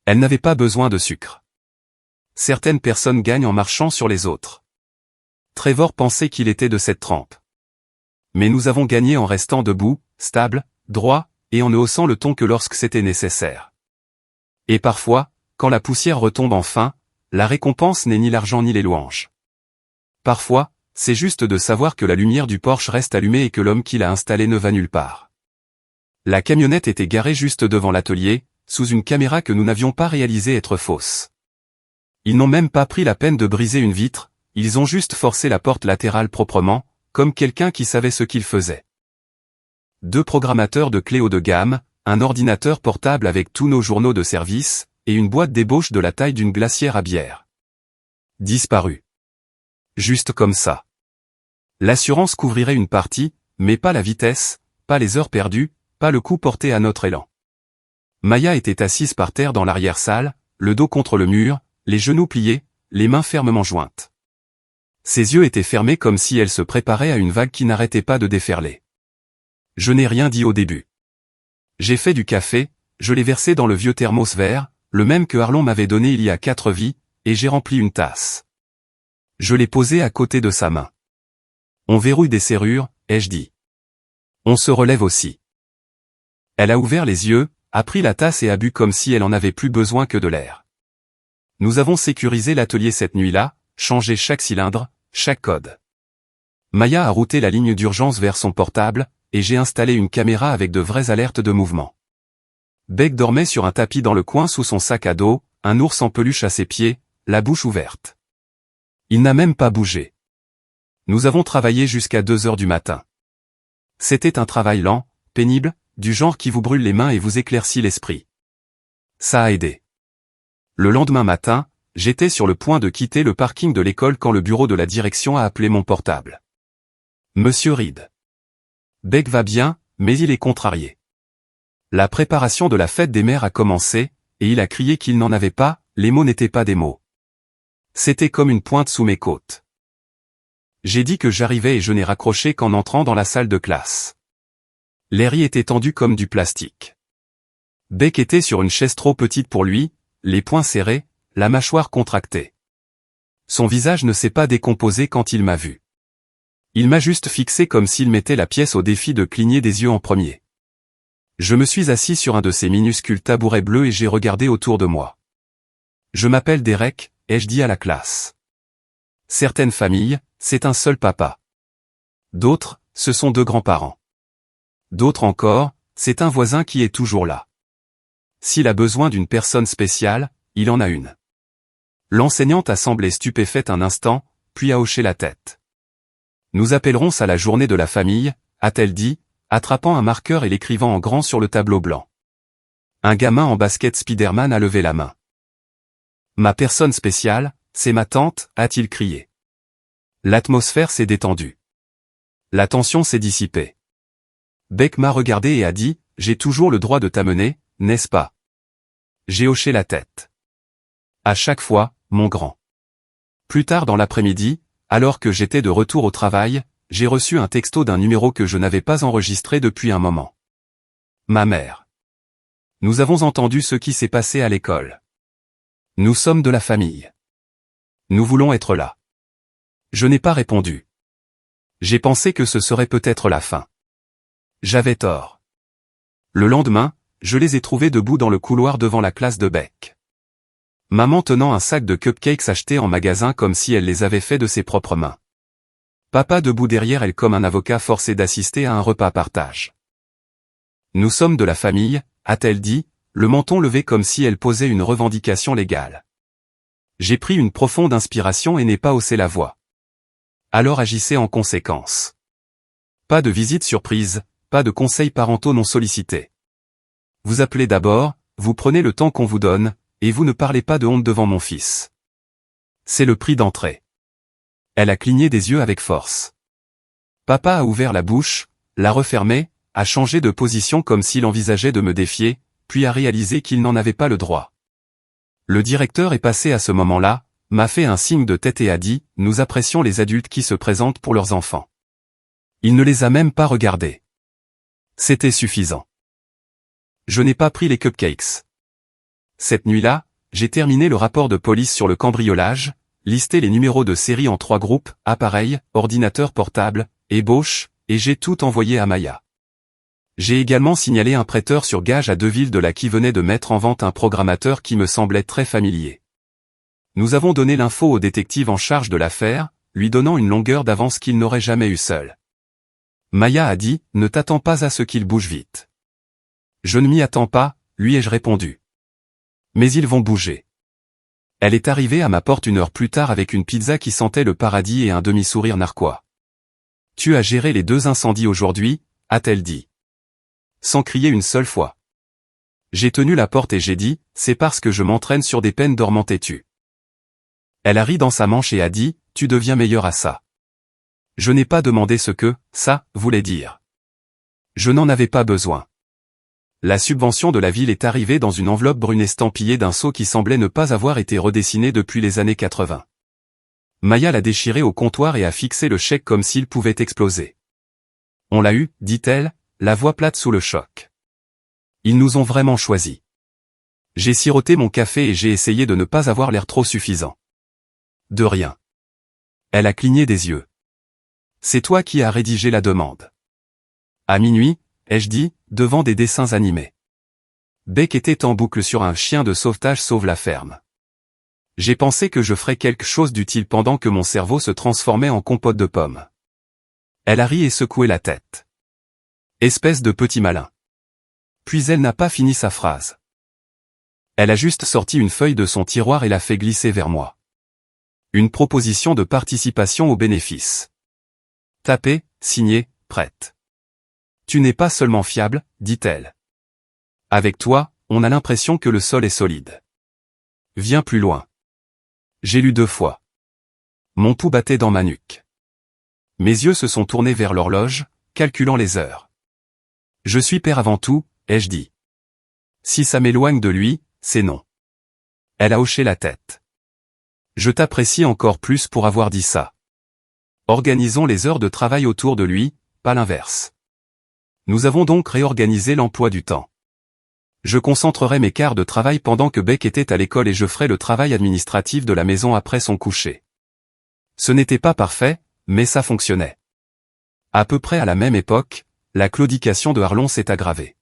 Elle n'avait pas besoin de sucre. Certaines personnes gagnent en marchant sur les autres. Trevor pensait qu'il était de cette trempe. Mais nous avons gagné en restant debout, stable, droit, et en ne haussant le ton que lorsque c'était nécessaire. Et parfois, quand la poussière retombe enfin, la récompense n'est ni l'argent ni les louanges. Parfois, c'est juste de savoir que la lumière du Porsche reste allumée et que l'homme qui l'a installé ne va nulle part. La camionnette était garée juste devant l'atelier, sous une caméra que nous n'avions pas réalisé être fausse. Ils n'ont même pas pris la peine de briser une vitre, ils ont juste forcé la porte latérale proprement, comme quelqu'un qui savait ce qu'il faisait. 2 programmateurs de clés haut de gamme, un ordinateur portable avec tous nos journaux de service, et une boîte d'ébauche de la taille d'une glacière à bière. Disparu. Juste comme ça. L'assurance couvrirait une partie, mais pas la vitesse, pas les heures perdues, pas le coup porté à notre élan. Maya était assise par terre dans l'arrière-salle, le dos contre le mur, les genoux pliés, les mains fermement jointes. Ses yeux étaient fermés comme si elle se préparait à une vague qui n'arrêtait pas de déferler. Je n'ai rien dit au début. J'ai fait du café, je l'ai versé dans le vieux thermos vert, le même que Arlon m'avait donné il y a 4 vies, et j'ai rempli une tasse. Je l'ai posé à côté de sa main. On verrouille des serrures, ai-je dit. On se relève aussi. Elle a ouvert les yeux, a pris la tasse et a bu comme si elle en avait plus besoin que de l'air. Nous avons sécurisé l'atelier cette nuit-là, changé chaque cylindre, chaque code. Maya a routé la ligne d'urgence vers son portable, et j'ai installé une caméra avec de vraies alertes de mouvement. Beck dormait sur un tapis dans le coin sous son sac à dos, un ours en peluche à ses pieds, la bouche ouverte. Il n'a même pas bougé. Nous avons travaillé jusqu'à 2 heures du matin. C'était un travail lent, pénible, du genre qui vous brûle les mains et vous éclaircit l'esprit. Ça a aidé. Le lendemain matin, j'étais sur le point de quitter le parking de l'école quand le bureau de la direction a appelé mon portable. Monsieur Reed. Beck va bien, mais il est contrarié. La préparation de la fête des mères a commencé, et il a crié qu'il n'en avait pas, les mots n'étaient pas des mots. C'était comme une pointe sous mes côtes. J'ai dit que j'arrivais et je n'ai raccroché qu'en entrant dans la salle de classe. L'air y était tendu comme du plastique. Beck était sur une chaise trop petite pour lui, les poings serrés, la mâchoire contractée. Son visage ne s'est pas décomposé quand il m'a vu. Il m'a juste fixé comme s'il mettait la pièce au défi de cligner des yeux en premier. Je me suis assis sur un de ces minuscules tabourets bleus et j'ai regardé autour de moi. Je m'appelle Derek, ai-je dit à la classe. Certaines familles, c'est un seul papa. D'autres, ce sont 2 grands-parents. D'autres encore, c'est un voisin qui est toujours là. S'il a besoin d'une personne spéciale, il en a une. L'enseignante a semblé stupéfaite un instant, puis a hoché la tête. Nous appellerons ça la journée de la famille, a-t-elle dit, attrapant un marqueur et l'écrivant en grand sur le tableau blanc. Un gamin en basket Spider-Man a levé la main. Ma personne spéciale, c'est ma tante, a-t-il crié. L'atmosphère s'est détendue. La tension s'est dissipée. Beck m'a regardé et a dit, j'ai toujours le droit de t'amener, n'est-ce pas? J'ai hoché la tête. À chaque fois, mon grand. Plus tard dans l'après-midi, alors que j'étais de retour au travail, j'ai reçu un texto d'un numéro que je n'avais pas enregistré depuis un moment. Ma mère. Nous avons entendu ce qui s'est passé à l'école. Nous sommes de la famille. Nous voulons être là. Je n'ai pas répondu. J'ai pensé que ce serait peut-être la fin. J'avais tort. Le lendemain, je les ai trouvés debout dans le couloir devant la classe de Beck. Maman tenant un sac de cupcakes achetés en magasin comme si elle les avait faits de ses propres mains. Papa debout derrière elle comme un avocat forcé d'assister à un repas à partage. Nous sommes de la famille, a-t-elle dit, le menton levé comme si elle posait une revendication légale. J'ai pris une profonde inspiration et n'ai pas haussé la voix. Alors agissez en conséquence. Pas de visite surprise, pas de conseils parentaux non sollicités. Vous appelez d'abord, vous prenez le temps qu'on vous donne, et vous ne parlez pas de honte devant mon fils. C'est le prix d'entrée. Elle a cligné des yeux avec force. Papa a ouvert la bouche, l'a refermée, a changé de position comme s'il envisageait de me défier, puis a réalisé qu'il n'en avait pas le droit. Le directeur est passé à ce moment-là, m'a fait un signe de tête et a dit, nous apprécions les adultes qui se présentent pour leurs enfants. Il ne les a même pas regardés. C'était suffisant. Je n'ai pas pris les cupcakes. Cette nuit-là, j'ai terminé le rapport de police sur le cambriolage, listé les numéros de série en 3 groupes, appareil, ordinateur portable, ébauche, et j'ai tout envoyé à Maya. J'ai également signalé un prêteur sur gage à Deville qui venait de mettre en vente un programmateur qui me semblait très familier. Nous avons donné l'info au détective en charge de l'affaire, lui donnant une longueur d'avance qu'il n'aurait jamais eu seul. Maya a dit, ne t'attends pas à ce qu'il bouge vite. Je ne m'y attends pas, lui ai-je répondu. Mais ils vont bouger. Elle est arrivée à ma porte 1 heure plus tard avec une pizza qui sentait le paradis et un demi-sourire narquois. Tu as géré les 2 incendies aujourd'hui, a-t-elle dit. Sans crier une seule fois. J'ai tenu la porte et j'ai dit, c'est parce que je m'entraîne sur des peines dormant têtues. Elle a ri dans sa manche et a dit, tu deviens meilleur à ça. Je n'ai pas demandé ce que, ça, voulait dire. Je n'en avais pas besoin. La subvention de la ville est arrivée dans une enveloppe brune estampillée d'un sceau qui semblait ne pas avoir été redessiné depuis les années 80. Maya l'a déchiré au comptoir et a fixé le chèque comme s'il pouvait exploser. On l'a eu, dit-elle, la voix plate sous le choc. Ils nous ont vraiment choisis. J'ai siroté mon café et j'ai essayé de ne pas avoir l'air trop suffisant. De rien. Elle a cligné des yeux. C'est toi qui as rédigé la demande. À minuit, ai-je dit, devant des dessins animés. Beck était en boucle sur un chien de sauvetage sauve la ferme. J'ai pensé que je ferais quelque chose d'utile pendant que mon cerveau se transformait en compote de pommes. Elle a ri et secoué la tête. Espèce de petit malin. Puis elle n'a pas fini sa phrase. Elle a juste sorti une feuille de son tiroir et l'a fait glisser vers moi. Une proposition de participation aux bénéfices. Tapée, signée, prête. Tu n'es pas seulement fiable, dit-elle. Avec toi, on a l'impression que le sol est solide. Viens plus loin. J'ai lu 2 fois. Mon pouls battait dans ma nuque. Mes yeux se sont tournés vers l'horloge, calculant les heures. Je suis père avant tout, ai-je dit. Si ça m'éloigne de lui, c'est non. Elle a hoché la tête. Je t'apprécie encore plus pour avoir dit ça. Organisons les heures de travail autour de lui, pas l'inverse. Nous avons donc réorganisé l'emploi du temps. Je concentrerai mes quarts de travail pendant que Beck était à l'école et je ferai le travail administratif de la maison après son coucher. Ce n'était pas parfait, mais ça fonctionnait. À peu près à la même époque, la claudication de Harlon s'est aggravée.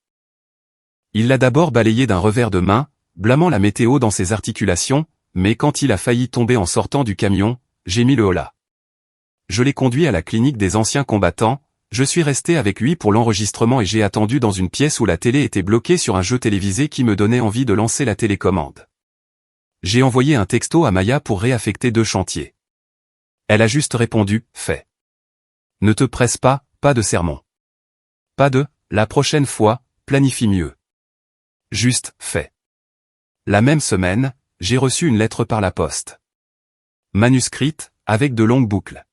Il l'a d'abord balayé d'un revers de main, blâmant la météo dans ses articulations, mais quand il a failli tomber en sortant du camion, j'ai mis le holà. Je l'ai conduit à la clinique des anciens combattants, je suis resté avec lui pour l'enregistrement et j'ai attendu dans une pièce où la télé était bloquée sur un jeu télévisé qui me donnait envie de lancer la télécommande. J'ai envoyé un texto à Maya pour réaffecter 2 chantiers. Elle a juste répondu, fait. Ne te presse pas, pas de sermon. Pas de, la prochaine fois, planifie mieux. Juste, fait. La même semaine, j'ai reçu une lettre par la poste. Manuscrite, avec de longues boucles.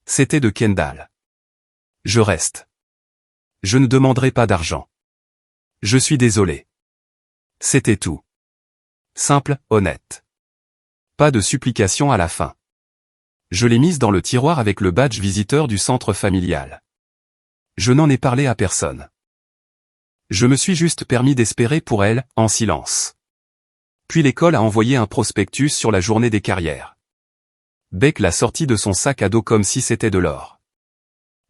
C'était de Kendall. Je reste. Je ne demanderai pas d'argent. Je suis désolé. C'était tout. Simple, honnête. Pas de supplication à la fin. Je l'ai mise dans le tiroir avec le badge visiteur du centre familial. Je n'en ai parlé à personne. Je me suis juste permis d'espérer pour elle, en silence. Puis l'école a envoyé un prospectus sur la journée des carrières. Beck l'a sorti de son sac à dos comme si c'était de l'or.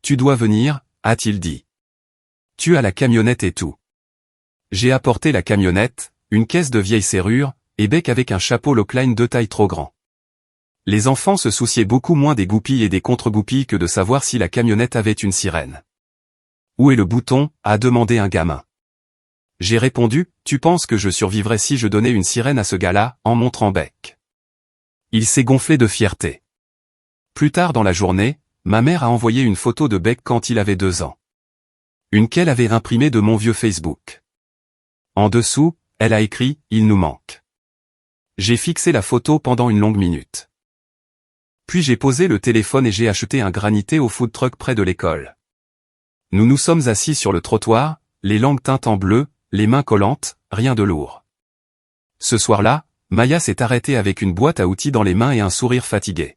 Tu dois venir, a-t-il dit. Tu as la camionnette et tout. J'ai apporté la camionnette, une caisse de vieilles serrures, et Beck avec un chapeau Lockline de taille trop grand. Les enfants se souciaient beaucoup moins des goupilles et des contre-goupilles que de savoir si la camionnette avait une sirène. Où est le bouton, a demandé un gamin. J'ai répondu, tu penses que je survivrais si je donnais une sirène à ce gars-là, en montrant Beck. Il s'est gonflé de fierté. Plus tard dans la journée, ma mère a envoyé une photo de Beck quand il avait 2 ans. Une qu'elle avait imprimée de mon vieux Facebook. En dessous, elle a écrit « Il nous manque ». J'ai fixé la photo pendant une longue minute. Puis j'ai posé le téléphone et j'ai acheté un granité au food truck près de l'école. Nous nous sommes assis sur le trottoir, les langues teintes en bleu, les mains collantes, rien de lourd. Ce soir-là, Maya s'est arrêtée avec une boîte à outils dans les mains et un sourire fatigué.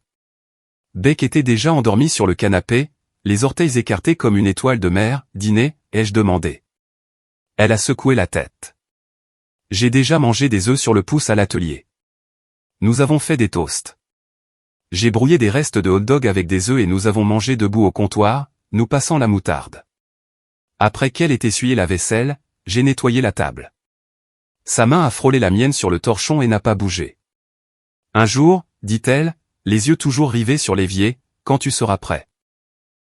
Beck était déjà endormi sur le canapé, les orteils écartés comme une étoile de mer. Dîner, ai-je demandé. Elle a secoué la tête. J'ai déjà mangé des œufs sur le pouce à l'atelier. Nous avons fait des toasts. J'ai brouillé des restes de hot-dog avec des œufs et nous avons mangé debout au comptoir, nous passant la moutarde. Après qu'elle ait essuyé la vaisselle, j'ai nettoyé la table. Sa main a frôlé la mienne sur le torchon et n'a pas bougé. Un jour, dit-elle, les yeux toujours rivés sur l'évier, quand tu seras prêt.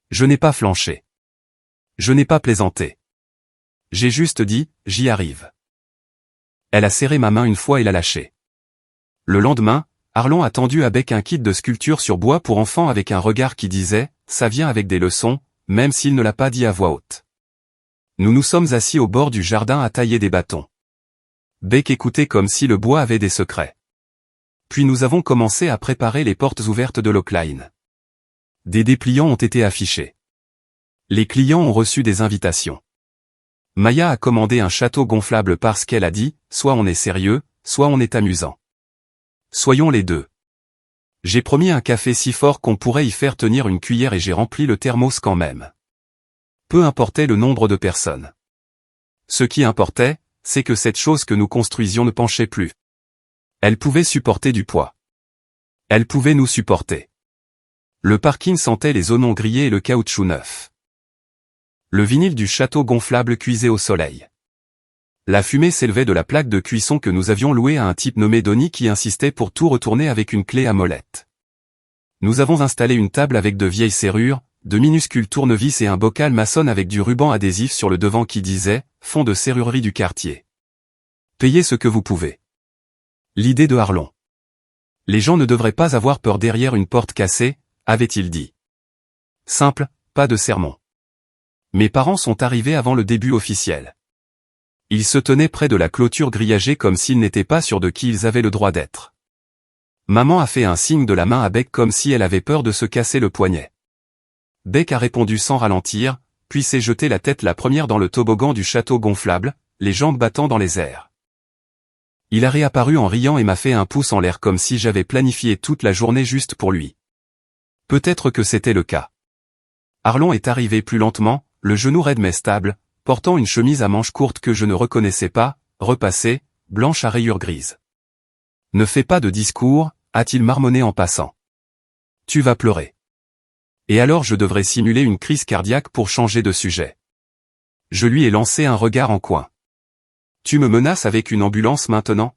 Je n'ai pas flanché. Je n'ai pas plaisanté. J'ai juste dit, j'y arrive. Elle a serré ma main une fois et l'a lâchée. Le lendemain, Harlon a tendu à Beck un kit de sculpture sur bois pour enfants avec un regard qui disait, ça vient avec des leçons, même s'il ne l'a pas dit à voix haute. Nous nous sommes assis au bord du jardin à tailler des bâtons. Beck écoutait comme si le bois avait des secrets. Puis nous avons commencé à préparer les portes ouvertes de Lockline. Des dépliants ont été affichés. Les clients ont reçu des invitations. Maya a commandé un château gonflable parce qu'elle a dit, soit on est sérieux, soit on est amusant. Soyons les deux. J'ai promis un café si fort qu'on pourrait y faire tenir une cuillère et j'ai rempli le thermos quand même. Peu importait le nombre de personnes. Ce qui importait, c'est que cette chose que nous construisions ne penchait plus. Elle pouvait supporter du poids. Elle pouvait nous supporter. Le parking sentait les oignons grillés et le caoutchouc neuf. Le vinyle du château gonflable cuisait au soleil. La fumée s'élevait de la plaque de cuisson que nous avions louée à un type nommé Donny qui insistait pour tout retourner avec une clé à molette. Nous avons installé une table avec de vieilles serrures, de minuscules tournevis et un bocal maçonne avec du ruban adhésif sur le devant qui disait « Fonds de serrurerie du quartier. Payez ce que vous pouvez ». L'idée de Harlon. Les gens ne devraient pas avoir peur derrière une porte cassée, avait-il dit. Simple, pas de sermon. Mes parents sont arrivés avant le début officiel. Ils se tenaient près de la clôture grillagée comme s'ils n'étaient pas sûrs de qui ils avaient le droit d'être. Maman a fait un signe de la main à Beck comme si elle avait peur de se casser le poignet. Beck a répondu sans ralentir, puis s'est jeté la tête la première dans le toboggan du château gonflable, les jambes battant dans les airs. Il a réapparu en riant et m'a fait un pouce en l'air comme si j'avais planifié toute la journée juste pour lui. Peut-être que c'était le cas. Harlon est arrivé plus lentement, le genou raide mais stable, portant une chemise à manches courtes que je ne reconnaissais pas, repassée, blanche à rayures grises. Ne fais pas de discours, a-t-il marmonné en passant. Tu vas pleurer. Et alors je devrais simuler une crise cardiaque pour changer de sujet. Je lui ai lancé un regard en coin. Tu me menaces avec une ambulance maintenant?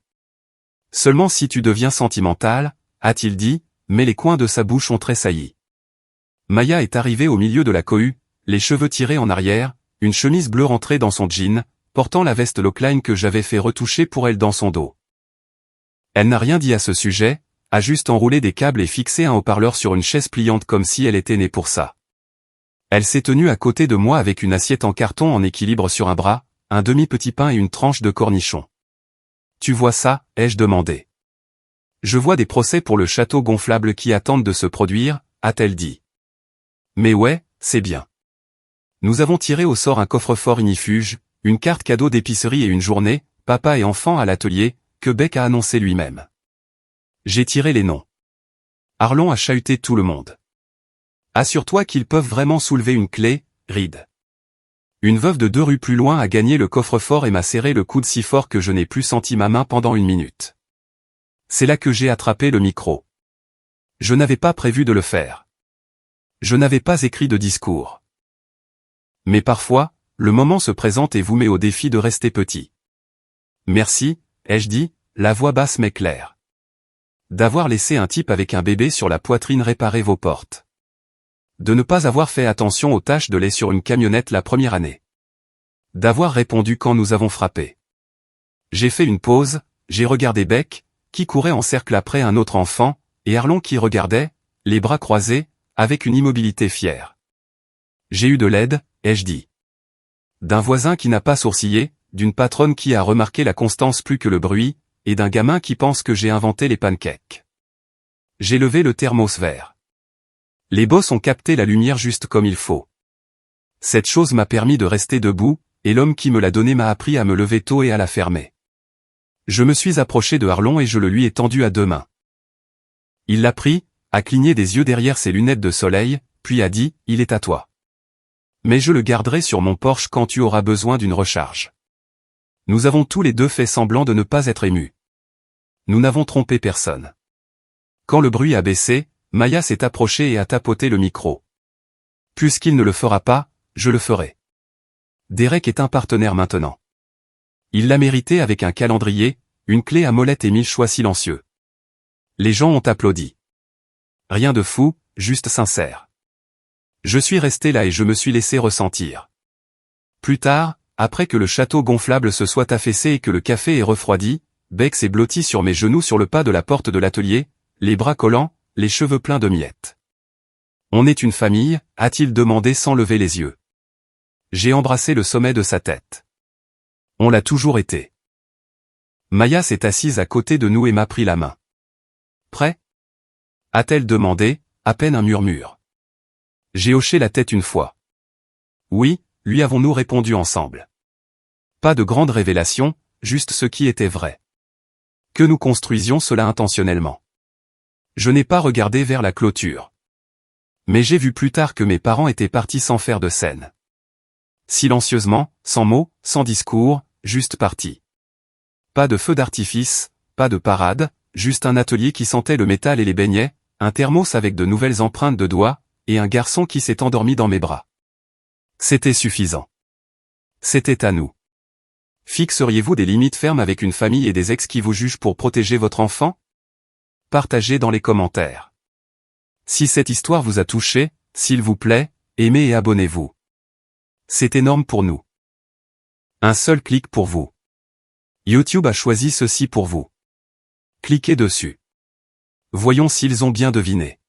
Seulement si tu deviens sentimental, a-t-il dit, mais les coins de sa bouche ont tressailli. Maya est arrivée au milieu de la cohue, les cheveux tirés en arrière, une chemise bleue rentrée dans son jean, portant la veste Lockline que j'avais fait retoucher pour elle dans son dos. Elle n'a rien dit à ce sujet, a juste enroulé des câbles et fixé un haut-parleur sur une chaise pliante comme si elle était née pour ça. Elle s'est tenue à côté de moi avec une assiette en carton en équilibre sur un bras, un demi-petit pain et une tranche de cornichon. Tu vois ça, ai-je demandé. Je vois des procès pour le château gonflable qui attendent de se produire, a-t-elle dit. Mais ouais, c'est bien. Nous avons tiré au sort un coffre-fort ignifuge, une carte cadeau d'épicerie et une journée, papa et enfant à l'atelier, que Beck a annoncé lui-même. J'ai tiré les noms. Harlon a chahuté tout le monde. Assure-toi qu'ils peuvent vraiment soulever une clé, Reed. Une veuve de 2 rues plus loin a gagné le coffre-fort et m'a serré le coude si fort que je n'ai plus senti ma main pendant 1 minute. C'est là que j'ai attrapé le micro. Je n'avais pas prévu de le faire. Je n'avais pas écrit de discours. Mais parfois, le moment se présente et vous met au défi de rester petit. Merci, ai-je dit, la voix basse mais claire. D'avoir laissé un type avec un bébé sur la poitrine réparer vos portes. De ne pas avoir fait attention aux taches de lait sur une camionnette la première année. D'avoir répondu quand nous avons frappé. J'ai fait une pause, j'ai regardé Beck, qui courait en cercle après un autre enfant, et Harlon qui regardait, les bras croisés, avec une immobilité fière. J'ai eu de l'aide, ai-je dit. D'un voisin qui n'a pas sourcillé, d'une patronne qui a remarqué la constance plus que le bruit, et d'un gamin qui pense que j'ai inventé les pancakes. J'ai levé le thermos vert. Les boss ont capté la lumière juste comme il faut. Cette chose m'a permis de rester debout, et l'homme qui me l'a donné m'a appris à me lever tôt et à la fermer. Je me suis approché de Harlon et je le lui ai tendu à 2 mains. Il l'a pris, a cligné des yeux derrière ses lunettes de soleil, puis a dit, « Il est à toi. Mais je le garderai sur mon Porsche quand tu auras besoin d'une recharge. » Nous avons tous les deux fait semblant de ne pas être émus. Nous n'avons trompé personne. Quand le bruit a baissé, Maya s'est approchée et a tapoté le micro. Puisqu'il ne le fera pas, je le ferai. Derek est un partenaire maintenant. Il l'a mérité avec un calendrier, une clé à molette et 1000 choix silencieux. Les gens ont applaudi. Rien de fou, juste sincère. Je suis resté là et je me suis laissé ressentir. Plus tard, après que le château gonflable se soit affaissé et que le café est refroidi, Beck s'est blotti sur mes genoux sur le pas de la porte de l'atelier, les bras collants, les cheveux pleins de miettes. On est une famille, a-t-il demandé sans lever les yeux. J'ai embrassé le sommet de sa tête. On l'a toujours été. Maya s'est assise à côté de nous et m'a pris la main. Prêt? A-t-elle demandé, à peine un murmure. J'ai hoché la tête une fois. Oui, lui avons-nous répondu ensemble. Pas de grande révélation, juste ce qui était vrai. Que nous construisions cela intentionnellement. Je n'ai pas regardé vers la clôture. Mais j'ai vu plus tard que mes parents étaient partis sans faire de scène. Silencieusement, sans mots, sans discours, juste parti. Pas de feu d'artifice, pas de parade, juste un atelier qui sentait le métal et les beignets, un thermos avec de nouvelles empreintes de doigts, et un garçon qui s'est endormi dans mes bras. C'était suffisant. C'était à nous. Fixeriez-vous des limites fermes avec une famille et des ex qui vous jugent pour protéger votre enfant? Partagez dans les commentaires. Si cette histoire vous a touché, s'il vous plaît, aimez et abonnez-vous. C'est énorme pour nous. Un seul clic pour vous. YouTube a choisi ceci pour vous. Cliquez dessus. Voyons s'ils ont bien deviné.